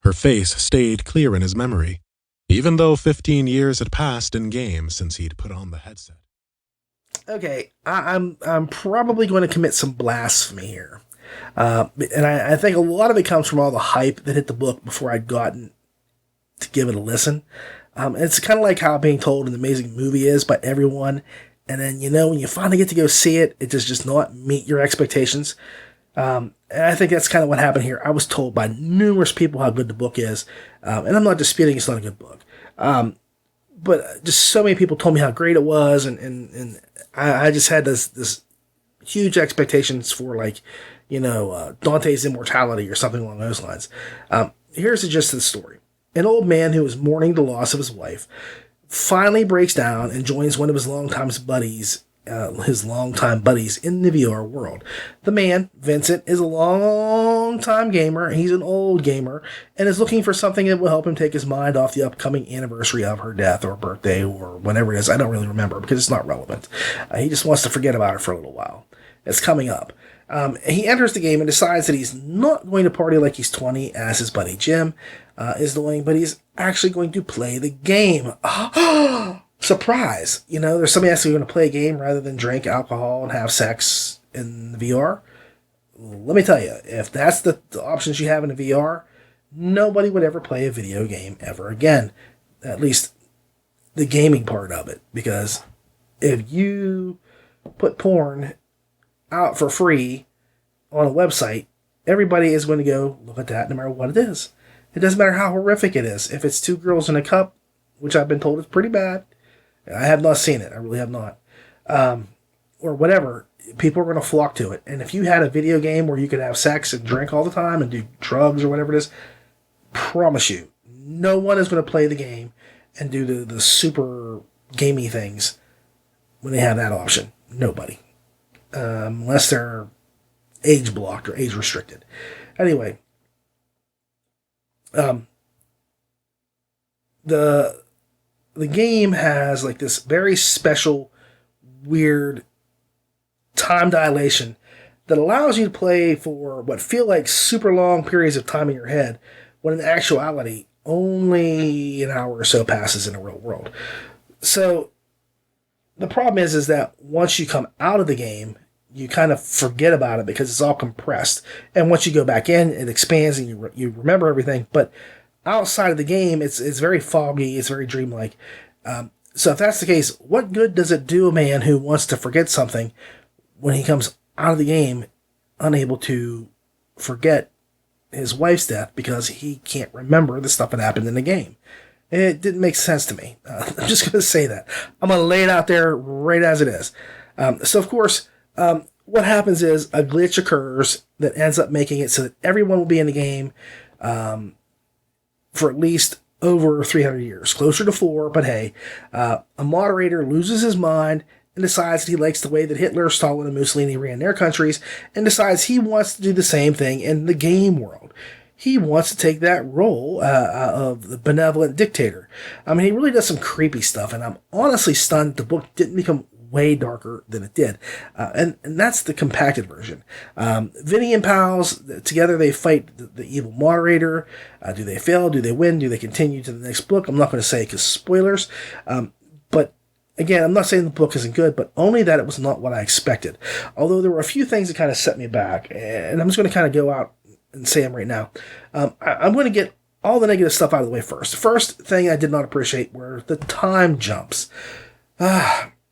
Her face stayed clear in his memory, even though 15 years had passed in game since he'd put on the headset. Okay, I'm probably going to commit some blasphemy here. And I think a lot of it comes from all the hype that hit the book before I'd gotten to give it a listen. It's kind of like how being told an amazing movie is by everyone, and then, when you finally get to go see it, it does just not meet your expectations. And I think that's kind of what happened here. I was told by numerous people how good the book is, and I'm not disputing it's not a good book. But just so many people told me how great it was, and I just had this huge expectations for, Dante's immortality or something along those lines. Here's the gist of the story. An old man who was mourning the loss of his wife finally breaks down and joins one of his longtime buddies in the VR world. The man, Vincent, is a long-time gamer. He's an old gamer and is looking for something that will help him take his mind off the upcoming anniversary of her death or birthday or whatever it is. I don't really remember because it's not relevant. He just wants to forget about her for a little while. It's coming up. He enters the game and decides that he's not going to party like he's 20, as his buddy Jim is doing, but he's actually going to play the game. Surprise! There's somebody actually going to play a game rather than drink alcohol and have sex in the VR. Let me tell you, if that's the options you have in the VR, nobody would ever play a video game ever again. At least the gaming part of it. Because if you put porn out for free on a website, everybody is going to go look at that no matter what it is. It doesn't matter how horrific it is. If it's 2 girls in a cup, which I've been told is pretty bad, I have not seen it. I really have not. Or whatever, people are going to flock to it. And if you had a video game where you could have sex and drink all the time and do drugs or whatever it is, promise you, no one is going to play the game and do the super gamey things when they have that option. Nobody. Unless they're age blocked or age restricted. Anyway, the game has like this very special, weird time dilation that allows you to play for what feel like super long periods of time in your head, when in actuality only an hour or so passes in the real world. So the problem is that once you come out of the game, you kind of forget about it because it's all compressed. And once you go back in, it expands and you remember everything. But outside of the game, it's very foggy. It's very dreamlike. So if that's the case, what good does it do a man who wants to forget something when he comes out of the game unable to forget his wife's death because he can't remember the stuff that happened in the game? It didn't make sense to me. I'm just going to say that. I'm going to lay it out there right as it is. So, of course, what happens is a glitch occurs that ends up making it so that everyone will be in the game for at least over 300 years. Closer to 4, but hey. A moderator loses his mind and decides that he likes the way that Hitler, Stalin, and Mussolini ran their countries and decides he wants to do the same thing in the game world. He wants to take that role of the benevolent dictator. I mean, he really does some creepy stuff, and I'm honestly stunned the book didn't become way darker than it did. And that's the compacted version. Vinny and pals, together they fight the evil moderator. Do they fail? Do they win? Do they continue to the next book? I'm not going to say because spoilers. But again, I'm not saying the book isn't good, but only that it was not what I expected. Although there were a few things that kind of set me back, and I'm just going to kind of go out and say them right now. I'm going to get all the negative stuff out of the way first. The first thing I did not appreciate were the time jumps.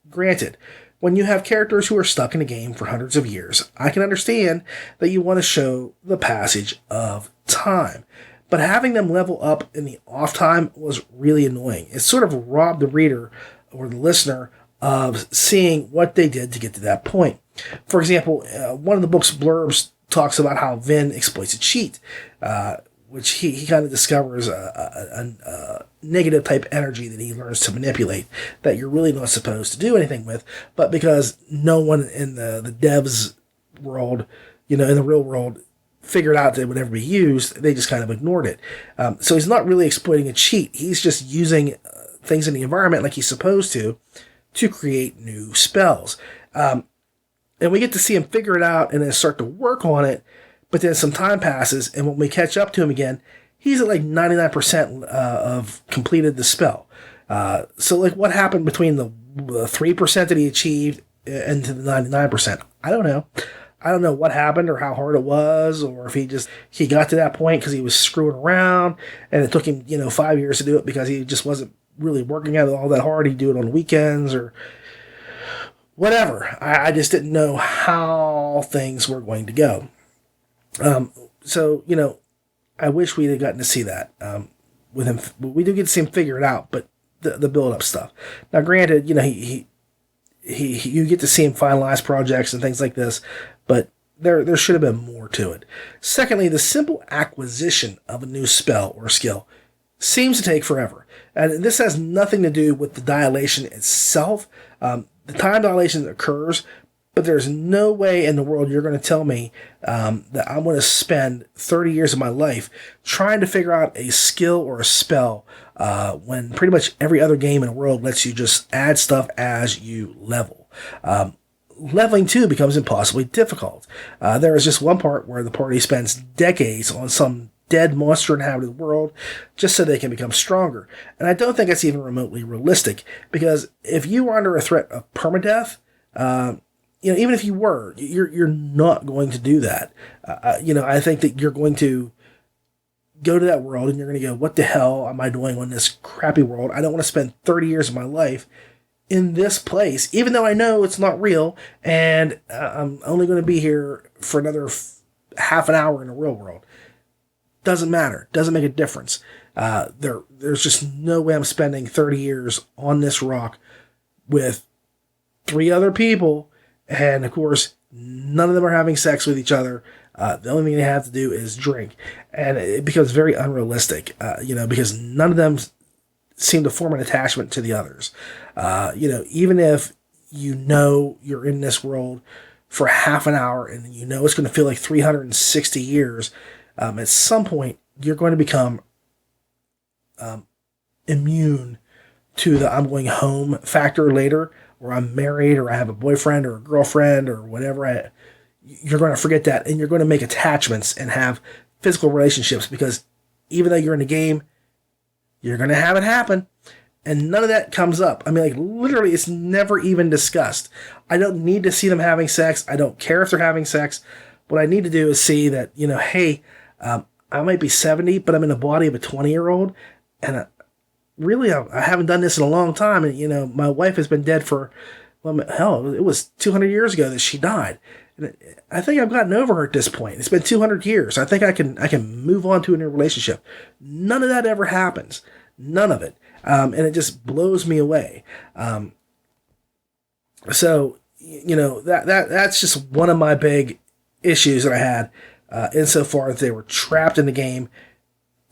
Granted, when you have characters who are stuck in a game for hundreds of years, I can understand that you want to show the passage of time. But having them level up in the off time was really annoying. It sort of robbed the reader or the listener of seeing what they did to get to that point. For example, one of the book's blurbs talks about how Vin exploits a cheat, which he kind of discovers a negative type energy that he learns to manipulate that you're really not supposed to do anything with, but because no one in the devs world, in the real world, figured out that it would ever be used, they just kind of ignored it. So he's not really exploiting a cheat. He's just using things in the environment like he's supposed to create new spells. And we get to see him figure it out and then start to work on it, but then some time passes, and when we catch up to him again, he's at like 99% of completed the spell. So like what happened between the 3% that he achieved and to the 99%? I don't know. I don't know what happened or how hard it was, or if he got to that point because he was screwing around and it took him, 5 years to do it because he just wasn't really working at it all that hard. He'd do it on weekends or whatever. I just didn't know how things were going to go. So, I wish we'd have gotten to see that with him. We do get to see him figure it out, but the build-up stuff. Now, granted, he you get to see him finalize projects and things like this, but there should have been more to it. Secondly, the simple acquisition of a new spell or skill seems to take forever. And this has nothing to do with the dilation itself. The time dilation occurs, but there's no way in the world you're going to tell me that I'm going to spend 30 years of my life trying to figure out a skill or a spell when pretty much every other game in the world lets you just add stuff as you level. Leveling, too, becomes impossibly difficult. There is just one part where the party spends decades on some dead monster-inhabited world just so they can become stronger. And I don't think that's even remotely realistic, because if you are under a threat of permadeath, even if you were, you're not going to do that. I think that you're going to go to that world and you're going to go, what the hell am I doing on this crappy world? I don't want to spend 30 years of my life in this place, even though I know it's not real, and I'm only going to be here for another half an hour in the real world. Doesn't matter. Doesn't make a difference. There's just no way I'm spending 30 years on this rock with 3 other people, and of course, none of them are having sex with each other. The only thing they have to do is drink, and it becomes very unrealistic. Because none of them seem to form an attachment to the others. Even if you're in this world for half an hour, and it's going to feel like 360 years. At some point, you're going to become immune to the I'm going home factor later, or I'm married, or I have a boyfriend or a girlfriend or whatever. You're going to forget that, and you're going to make attachments and have physical relationships, because even though you're in the game, you're going to have it happen. And none of that comes up. I mean, literally, it's never even discussed. I don't need to see them having sex. I don't care if they're having sex. What I need to do is see that, hey, I might be 70, but I'm in the body of a 20-year-old, and really, I haven't done this in a long time. And, my wife has been dead for, well, hell, it was 200 years ago that she died. And I think I've gotten over her at this point. It's been 200 years. I think I can move on to a new relationship. None of that ever happens. None of it. And it just blows me away. So, that's just one of my big issues that I had, insofar as they were trapped in the game.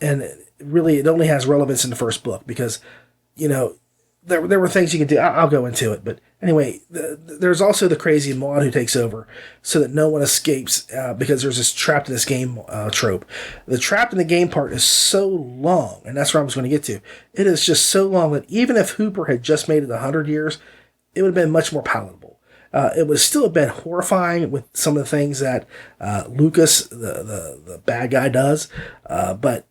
And really, it only has relevance in the first book because, there were things you could do. I'll go into it. But anyway, there's also the crazy mod who takes over so that no one escapes because there's this trapped in this game trope. The trapped in the game part is so long, and that's where I was going to get to. It is just so long that even if Hooper had just made it 100 years, it would have been much more palatable. It would still have been horrifying with some of the things that Lucas, the bad guy, does. But,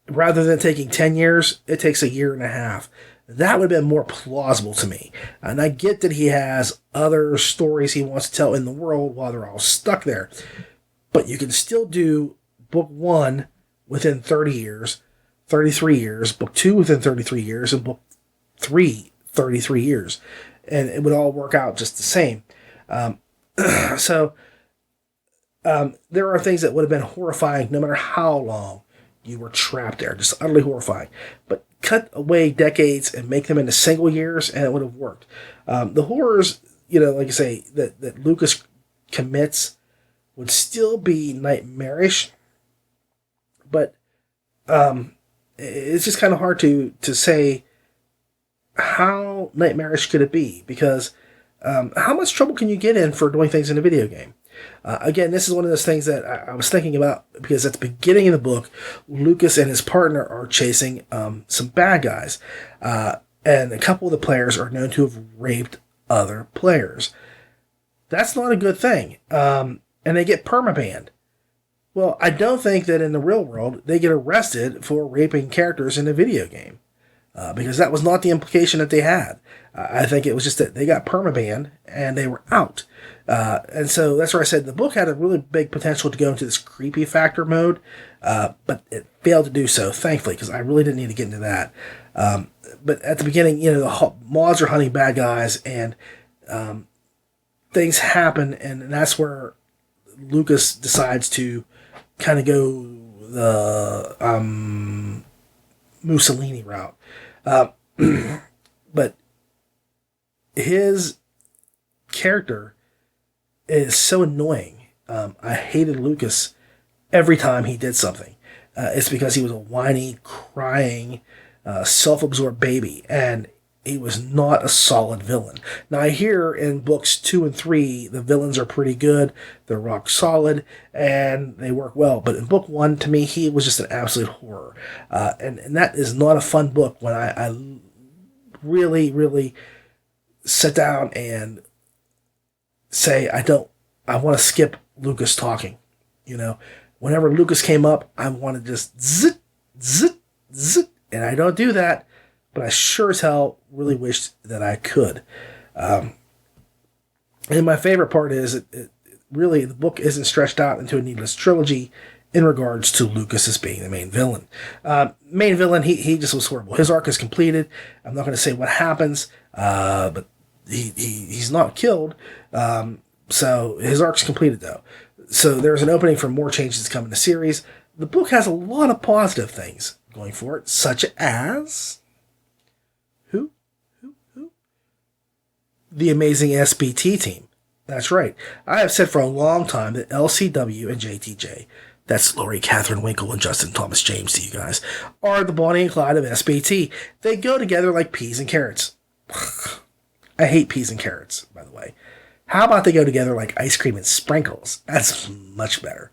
rather than taking 10 years, it takes a year and a half. That would have been more plausible to me. And I get that he has other stories he wants to tell in the world while they're all stuck there. But you can still do book 1 within 30 years, 33 years, book 2 within 33 years, and book 3, 33 years. And it would all work out just the same. So there are things that would have been horrifying no matter how long you were trapped there. Just utterly horrifying. But cut away decades and make them into single years, and it would have worked. The horrors, like I say, that Lucas commits would still be nightmarish, but it's just kind of hard to say how nightmarish could it be, because how much trouble can you get in for doing things in a video game? Again, this is one of those things that I was thinking about, because at the beginning of the book, Lucas and his partner are chasing some bad guys, and a couple of the players are known to have raped other players. That's not a good thing, and they get permabanned. Well, I don't think that in the real world they get arrested for raping characters in a video game, because that was not the implication that they had. I think it was just that they got permabanned and they were out. And so that's where I said the book had a really big potential to go into this creepy factor mode, but it failed to do so, thankfully, because I really didn't need to get into that. But at the beginning, the mods are hunting bad guys, and things happen, and that's where Lucas decides to kind of go the Mussolini route. But his character is so annoying. I hated Lucas every time he did something. It's because he was a whiny, crying, self-absorbed baby, and he was not a solid villain. Now, I hear in books 2 and 3, the villains are pretty good, they're rock solid, and they work well. But in book 1, to me, he was just an absolute horror. And that is not a fun book when I really, really sit down and say, I want to skip Lucas talking. Whenever Lucas came up, I want to just zit, zit, zit. And I don't do that, but I sure as hell really wished that I could. And my favorite part is really the book isn't stretched out into a needless trilogy in regards to Lucas as being the main villain. Main villain, he just was horrible. His arc is completed. I'm not going to say what happens, but he's not killed. So his arc's completed, though. So there's an opening for more changes to come in the series. The book has a lot of positive things going for it, such as who? The amazing SBT team. That's right. I have said for a long time that LCW and JTJ, that's Lori Catherine Winkle and Justin Thomas James to you guys, are the Bonnie and Clyde of SBT. They go together like peas and carrots. I hate peas and carrots, by the way. How about they go together like ice cream and sprinkles? That's much better.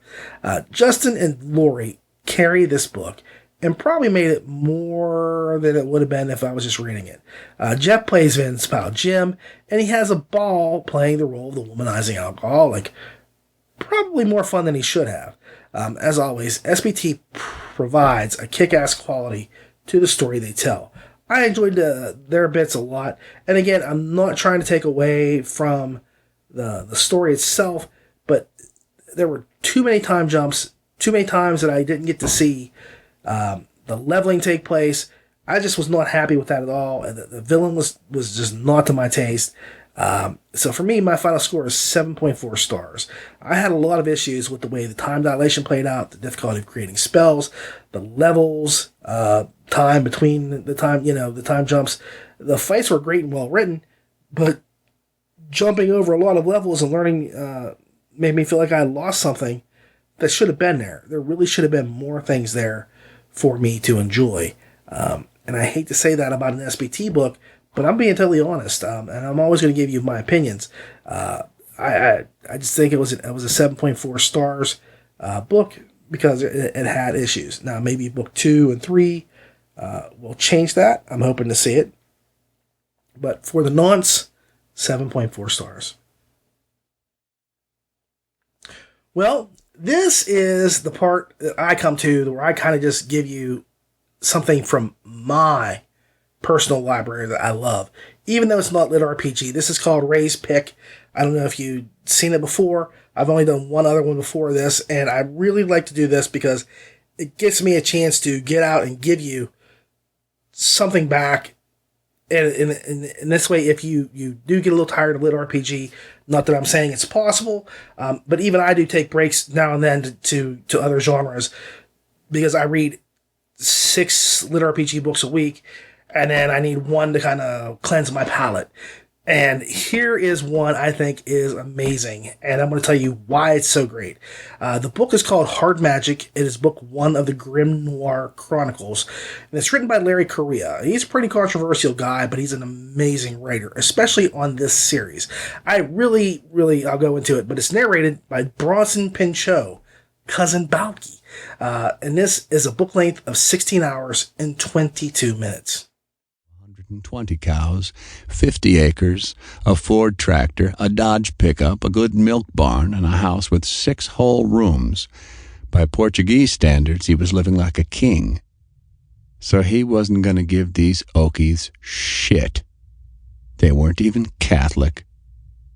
Justin and Lori carry this book and probably made it more than it would have been if I was just reading it. Jeff plays Vin's pal Jim, and he has a ball playing the role of the womanizing alcoholic. Probably more fun than he should have. As always, SBT provides a kick-ass quality to the story they tell. I enjoyed their bits a lot. And again, I'm not trying to take away from the story itself, but there were too many time jumps, too many times that I didn't get to see the leveling take place. I just was not happy with that at all. And the villain was just not to my taste. So for me, my final score is 7.4 stars. I had a lot of issues with the way the time dilation played out, the difficulty of creating spells, the levels, time between the time jumps. The fights were great and well written, but jumping over a lot of levels and learning made me feel like I lost something that should have been there. There really should have been more things there for me to enjoy. And I hate to say that about an SBT book, but I'm being totally honest, and I'm always going to give you my opinions. I just think it was a 7.4 stars book because it had issues. Now maybe book 2 and 3 will change that. I'm hoping to see it. But for the nonce, 7.4 stars. Well, this is the part that I come to where I kind of just give you something from my personal library that I love. Even though it's not LitRPG, this is called Ray's Pick. I don't know if you've seen it before. I've only done one other one before this, and I really like to do this because it gives me a chance to get out and give you something back. And in this way, if you do get a little tired of LitRPG, not that I'm saying it's possible, but even I do take breaks now and then to other genres because I read 6 LitRPG books a week, and then I need one to kind of cleanse my palate. And here is one I think is amazing, and I'm going to tell you why it's so great. The book is called Hard Magic. It is book 1 of the Grimnoir Chronicles, and it's written by Larry Correia. He's a pretty controversial guy, but he's an amazing writer, especially on this series. I'll go into it, but it's narrated by Bronson Pinchot, Cousin Balky. And this is a book length of 16 hours and 22 minutes. 120 cows, 50 acres, a Ford tractor, a Dodge pickup, a good milk barn, and a house with 6 whole rooms. By Portuguese standards, he was living like a king. So he wasn't going to give these Okies shit. They weren't even Catholic.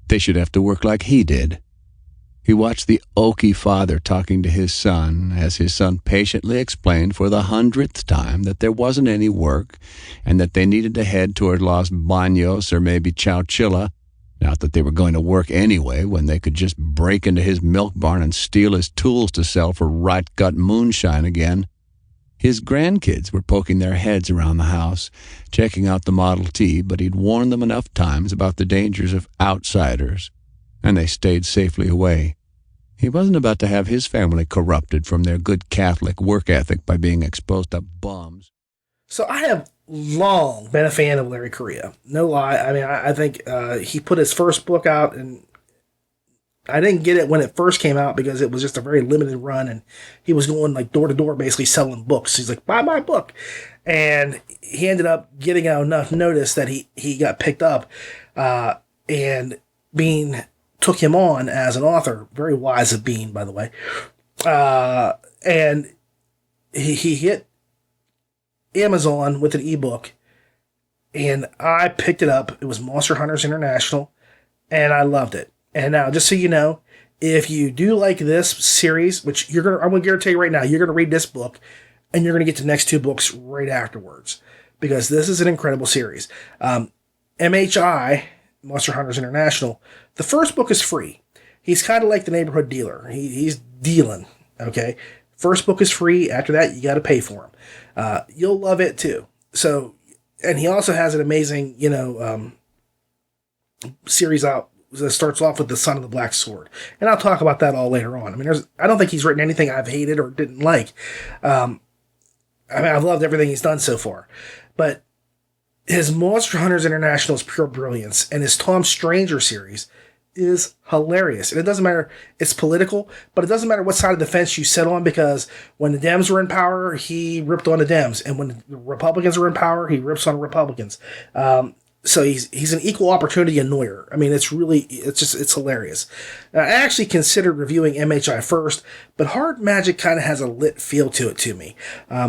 They should have to work like he did. He watched the Okie father talking to his son as his son patiently explained for the 100th time that there wasn't any work and that they needed to head toward Los Baños or maybe Chowchilla, not that they were going to work anyway when they could just break into his milk barn and steal his tools to sell for right-gut moonshine again. His grandkids were poking their heads around the house, checking out the Model T, but he'd warned them enough times about the dangers of outsiders, and they stayed safely away. He wasn't about to have his family corrupted from their good Catholic work ethic by being exposed to bums. So I have long been a fan of Larry Correia. No lie. I mean, I think he put his first book out, and I didn't get it when it first came out because it was just a very limited run, and he was going like door to door basically selling books. He's like, buy my book. And he ended up getting enough notice that he got picked up, and Bean took him on as an author. Very wise of Bean, by the way. And he hit Amazon with an ebook, and I picked it up. It was Monster Hunters International, and I loved it. And now, just so you know, if you do like this series, which I'm going to guarantee you right now, you're going to read this book, and you're going to get the next 2 books right afterwards, because this is an incredible series. MHI, Monster Hunters International, the first book is free. He's kind of like the neighborhood dealer. He's dealing, okay? First book is free. After that, you got to pay for him. You'll love it too. So, and he also has an amazing, series out that starts off with The Son of the Black Sword. And I'll talk about that all later on. I mean, I don't think he's written anything I've hated or didn't like. I've loved everything he's done so far. But his Monster Hunters International is pure brilliance, and his Tom Stranger series is hilarious. And it doesn't matter, it's political, but it doesn't matter what side of the fence you sit on, because when the Dems were in power, he ripped on the Dems, and when the Republicans were in power, he rips on Republicans. So he's an equal opportunity annoyer. I mean, it's hilarious. I actually considered reviewing MHI first, but Hard Magic kind of has a lit feel to it to me,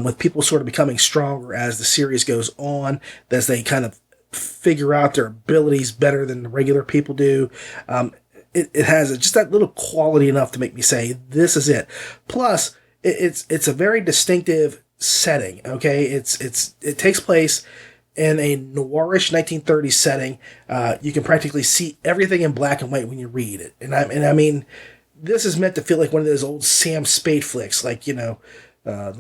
with people sort of becoming stronger as the series goes on, as they kind of figure out their abilities better than the regular people do. It has just that little quality enough to make me say, this is it. Plus, it's a very distinctive setting. Okay, it takes place in a noirish 1930s setting. You can practically see everything in black and white when you read it, and I mean, this is meant to feel like one of those old Sam Spade flicks, like the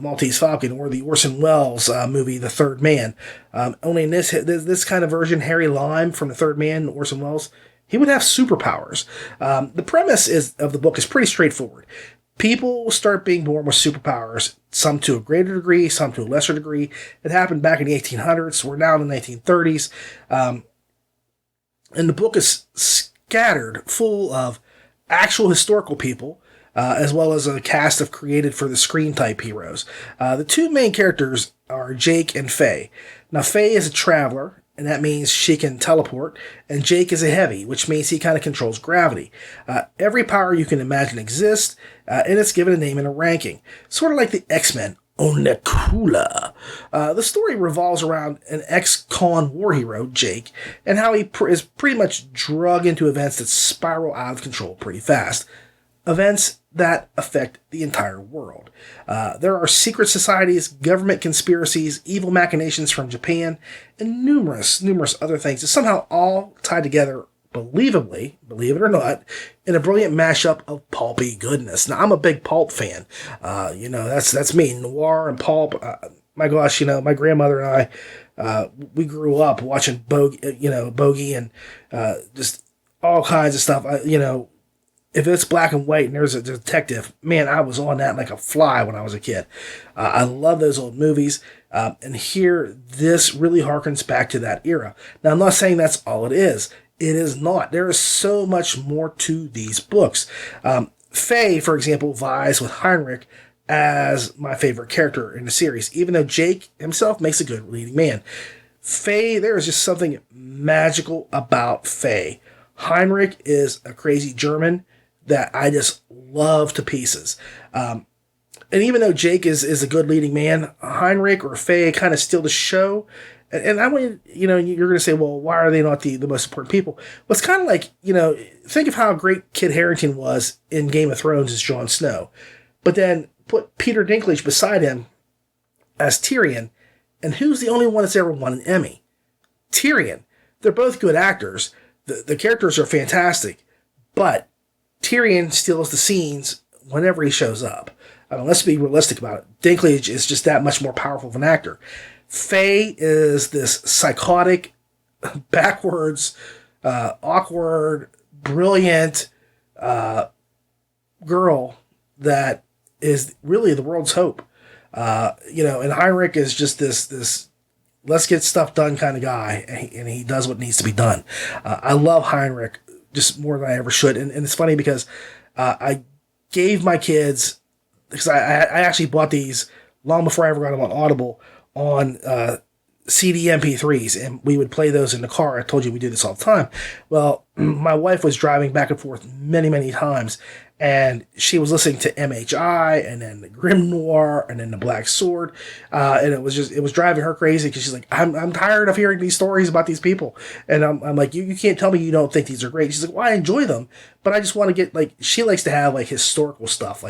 Maltese Falcon or the Orson Welles movie, The Third Man. Only in this kind of version, Harry Lime from The Third Man, Orson Welles, he would have superpowers. The premise of the book is pretty straightforward. People start being born with superpowers, some to a greater degree, some to a lesser degree. It happened back in the 1800s. We're now in the 1930s. And the book is scattered full of actual historical people, as well as a cast of created for the screen type heroes. The two main characters are Jake and Faye. Now, Faye is a traveler, and that means she can teleport, and Jake is a heavy, which means he kind of controls gravity. Every power you can imagine exists, and it's given a name and a ranking. Sort of like the X-Men, Onekula. The story revolves around an ex-con war hero, Jake, and how he is pretty much drug into events that spiral out of control pretty fast. Events that affect the entire world. There are secret societies, government conspiracies, evil machinations from Japan, and numerous other things that somehow all tie together believably, believe it or not, in a brilliant mashup of pulpy goodness. Now, I'm a big pulp fan. That's me, noir and pulp. My gosh, my grandmother and I, we grew up watching Bogey and just all kinds of stuff. If it's black and white and there's a detective, man, I was on that like a fly when I was a kid. I love those old movies. And here, this really harkens back to that era. Now, I'm not saying that's all it is. It is not. There is so much more to these books. Faye, for example, vies with Heinrich as my favorite character in the series, even though Jake himself makes a good leading man. Faye, there is just something magical about Faye. Heinrich is a crazy German that I just love to pieces. And even though Jake is a good leading man, Heinrich or Faye kind of steal the show. And I want you're going to say, well, why are they not the most important people? Well, it's kind of like, think of how great Kit Harington was in Game of Thrones as Jon Snow. But then put Peter Dinklage beside him as Tyrion. And who's the only one that's ever won an Emmy? Tyrion. They're both good actors. The characters are fantastic. But Tyrion steals the scenes whenever he shows up. I mean, let's be realistic about it. Dinklage is just that much more powerful of an actor. Faye is this psychotic, backwards, awkward, brilliant girl that is really the world's hope. And Heinrich is just this let's get stuff done kind of guy, and he does what needs to be done. I love Heinrich just more than I ever should. And it's funny because I gave my kids, because I actually bought these long before I ever got them on Audible, on CD MP3s, and we would play those in the car. I told you we do this all the time. Well, my wife was driving back and forth many, many times, and she was listening to MHI, and then the Grimnoir, and then the Black Sword, and it was driving her crazy because she's like, I'm tired of hearing these stories about these people, and I'm like, you can't tell me you don't think these are great. She's like, well, I enjoy them, but I just want to get, she likes to have historical stuff,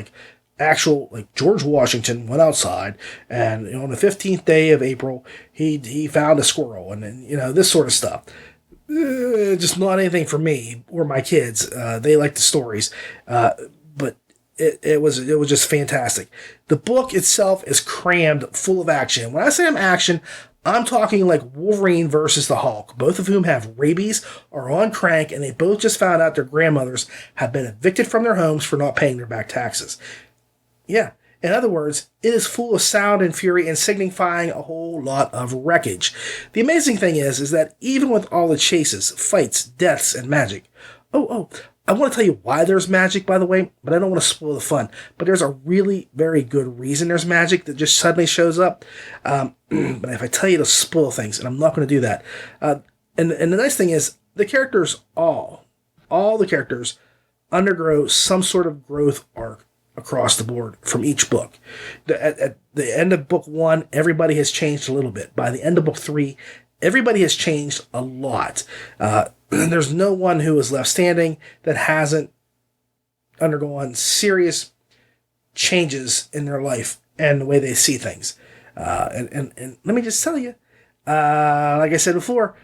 actual, George Washington went outside, and on the 15th day of April, he found a squirrel, and then, this sort of stuff. Just not anything for me or my kids. They like the stories, but it was just fantastic. The book itself is crammed full of action. When I say action, I'm talking like Wolverine versus the Hulk, both of whom have rabies, are on crank, and they both just found out their grandmothers have been evicted from their homes for not paying their back taxes. Yeah. In other words, it is full of sound and fury and signifying a whole lot of wreckage. The amazing thing is that even with all the chases, fights, deaths, and magic... Oh, I want to tell you why there's magic, by the way, but I don't want to spoil the fun. But there's a really very good reason there's magic that just suddenly shows up. But if I tell you to spoil things, and I'm not going to do that. And the nice thing is, the characters all the characters undergo some sort of growth arc across the board from each book. At the end of book 1, everybody has changed a little bit. By the end of book 3, everybody has changed a lot. There's no one who is left standing that hasn't undergone serious changes in their life and the way they see things. And let me just tell you, like I said before,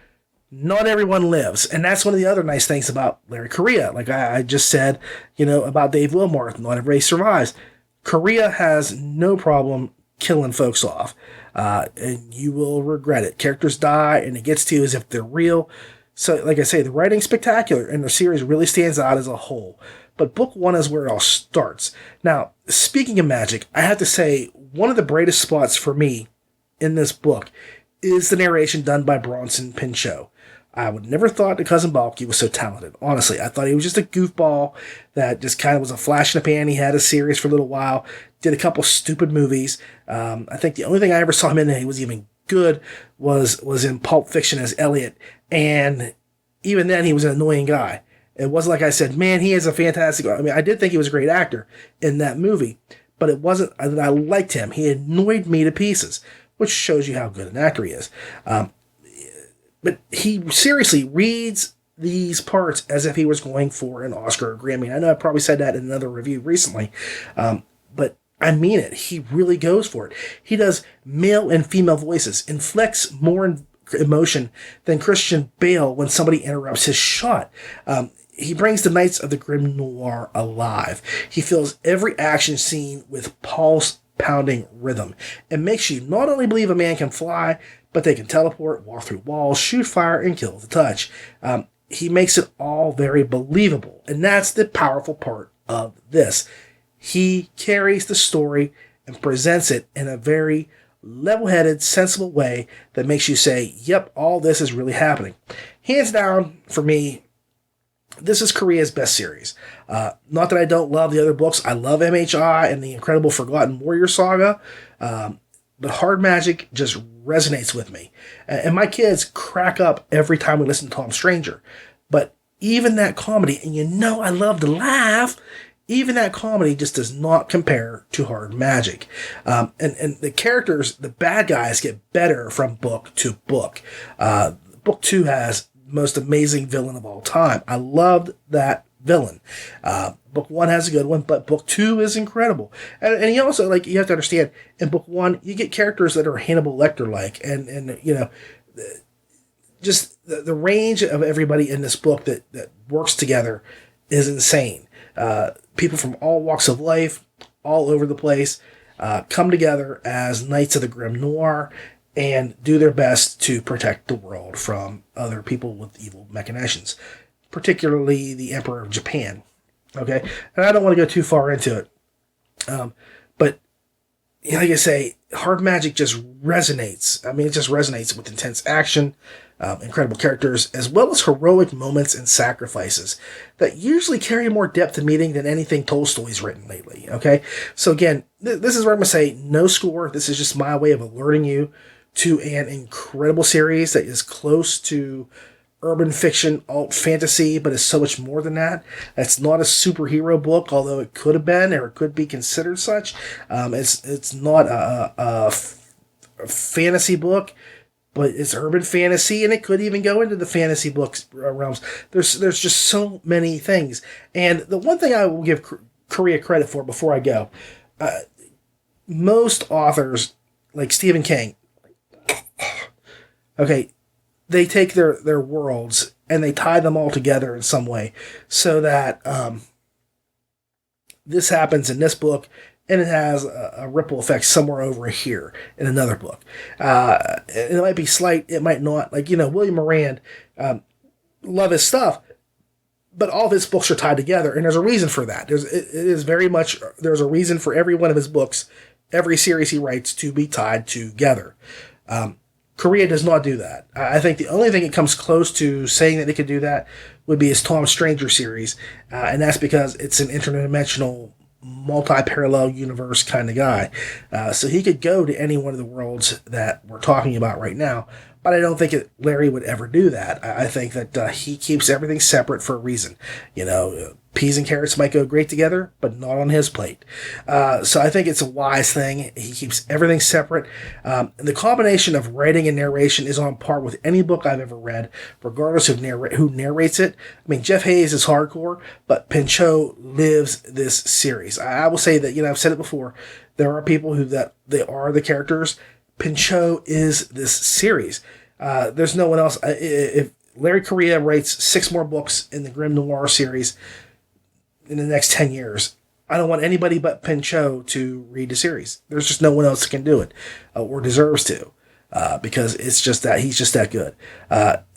not everyone lives. And that's one of the other nice things about Larry Correia. Like I just said, about Dave Wilmarth, not everybody survives. Correia has no problem killing folks off. And you will regret it. Characters die, and it gets to you as if they're real. So, like I say, the writing's spectacular, and the series really stands out as a whole. But book 1 is where it all starts. Now, speaking of magic, I have to say, one of the brightest spots for me in this book is the narration done by Bronson Pinchot. I would never thought that Cousin Balky was so talented. Honestly, I thought he was just a goofball that just kind of was a flash in the pan. He had a series for a little while, did a couple stupid movies. I think the only thing I ever saw him in that he was even good was in Pulp Fiction as Elliot. And even then, he was an annoying guy. It wasn't like I said, man, he is a fantastic... I mean, I did think he was a great actor in that movie, but it wasn't that I liked him. He annoyed me to pieces, which shows you how good an actor he is. But he seriously reads these parts as if he was going for an Oscar or Grammy. I know I probably said that in another review recently, but I mean it. He really goes for it. He does male and female voices, inflects more emotion than Christian Bale when somebody interrupts his shot. He brings the Knights of the Grimnoir alive. He fills every action scene with pulse-pounding rhythm and makes you not only believe a man can fly, but they can teleport, walk through walls, shoot fire, and kill with a touch. He makes it all very believable, and that's the powerful part of this. He carries the story and presents it in a very level-headed, sensible way that makes you say, yep, all this is really happening. Hands down, for me, this is Correia's best series. Not that I don't love the other books. I love MHI and the incredible Forgotten Warrior saga, but Hard Magic just resonates with me. And my kids crack up every time we listen to Tom Stranger. But even that comedy, and I love to laugh, even that comedy just does not compare to Hard Magic. And the characters, the bad guys, get better from book to book. Book 2 has the most amazing villain of all time. I loved that villain. Book 1 has a good one, but book 2 is incredible. And you also, you have to understand, in book 1, you get characters that are Hannibal Lecter-like, and just the range of everybody in this book that works together is insane. People from all walks of life, all over the place, come together as Knights of the Grimnoir and do their best to protect the world from other people with evil machinations, particularly the Emperor of Japan. Okay? And I don't want to go too far into it. But, like I say, Hard Magic just resonates. I mean, it just resonates with intense action, incredible characters, as well as heroic moments and sacrifices that usually carry more depth and meaning than anything Tolstoy's written lately. Okay? So again, this is where I'm going to say no score. This is just my way of alerting you to an incredible series that is close to urban fiction, alt fantasy, but is so much more than that. It's not a superhero book, although it could have been, or it could be considered such. It's not a fantasy book, but it's urban fantasy, and it could even go into the fantasy books realms. There's just so many things. And the one thing I will give Correia credit for before I go, most authors, like Stephen King, okay, they take their worlds and they tie them all together in some way so that this happens in this book and it has a ripple effect somewhere over here in another book. It might be slight, it might not. William Moran, love his stuff, but all of his books are tied together, and there's a reason for that. There's a reason for every one of his books, every series he writes, to be tied together. Correia does not do that. I think the only thing it comes close to saying that it could do that would be his Tom Stranger series, and that's because it's an interdimensional, multi-parallel universe kind of guy. So he could go to any one of the worlds that we're talking about right now, but I don't think Larry would ever do that. I think that he keeps everything separate for a reason. Peas and carrots might go great together, but not on his plate. So I think it's a wise thing. He keeps everything separate. The combination of writing and narration is on par with any book I've ever read, regardless of who narrates it. I mean, Jeff Hayes is hardcore, but Pinchot lives this series. I will say that, I've said it before, there are people they are the characters, Pinchot is this series. There's no one else. If Larry Correia writes 6 more books in the Grimnoir series in the next 10 years, I don't want anybody but Pinchot to read the series. There's just no one else that can do it or deserves to, because it's just that he's just that good.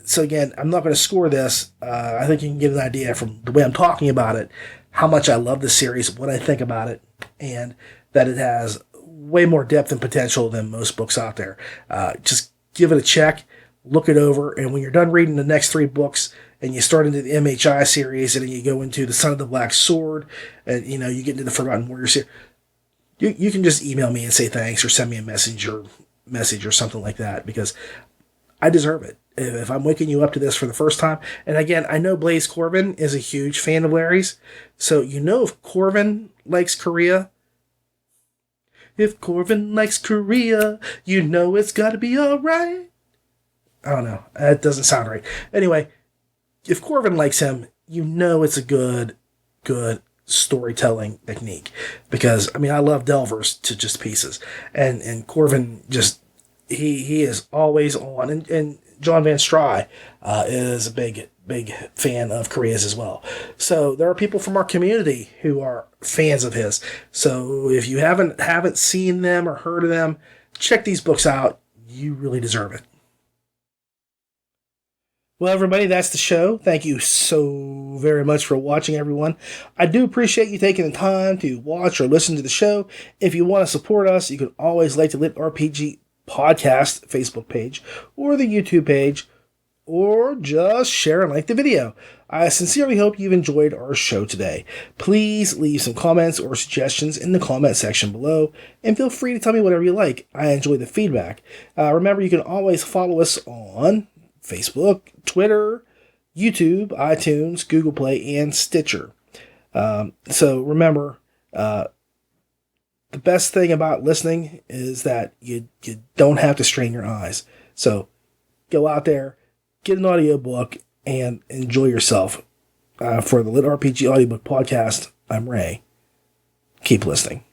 So again, I'm not going to score this. I think you can get an idea from the way I'm talking about it, how much I love the series, what I think about it, and that it has way more depth and potential than most books out there. Just give it a check, look it over, and when you're done reading the next 3 books, and you start into the MHI series, and then you go into the Son of the Black Sword, and you get into the Forgotten Warrior series, you can just email me and say thanks, or send me a message or something like that, because I deserve it. If I'm waking you up to this for the first time, and again, I know Blaze Corbin is a huge fan of Larry's, so if Corbin likes Korea, if Corbin likes Korea, it's got to be all right. I don't know. That doesn't sound right. Anyway, if Corbin likes him, it's a good storytelling technique. Because, I love Delvers to just pieces. And Corbin just, he is always on. And John Van Stry is a big fan of Korea's as well. So there are people from our community who are fans of his. So if you haven't seen them or heard of them, check these books out. You really deserve it. Well, everybody, that's the show. Thank you so very much for watching, everyone. I do appreciate you taking the time to watch or listen to the show. If you want to support us, you can always like the LitRPG Podcast Facebook page or the YouTube page, or just share and like the video. I sincerely hope you've enjoyed our show today. Please leave some comments or suggestions in the comment section below, and feel free to tell me whatever you like. I enjoy the feedback. Remember, you can always follow us on Facebook, Twitter, YouTube, iTunes, Google Play, and Stitcher. So remember, the best thing about listening is that you don't have to strain your eyes. So go out there, get an audiobook, and enjoy yourself. For the LitRPG Audiobook Podcast, I'm Ray. Keep listening.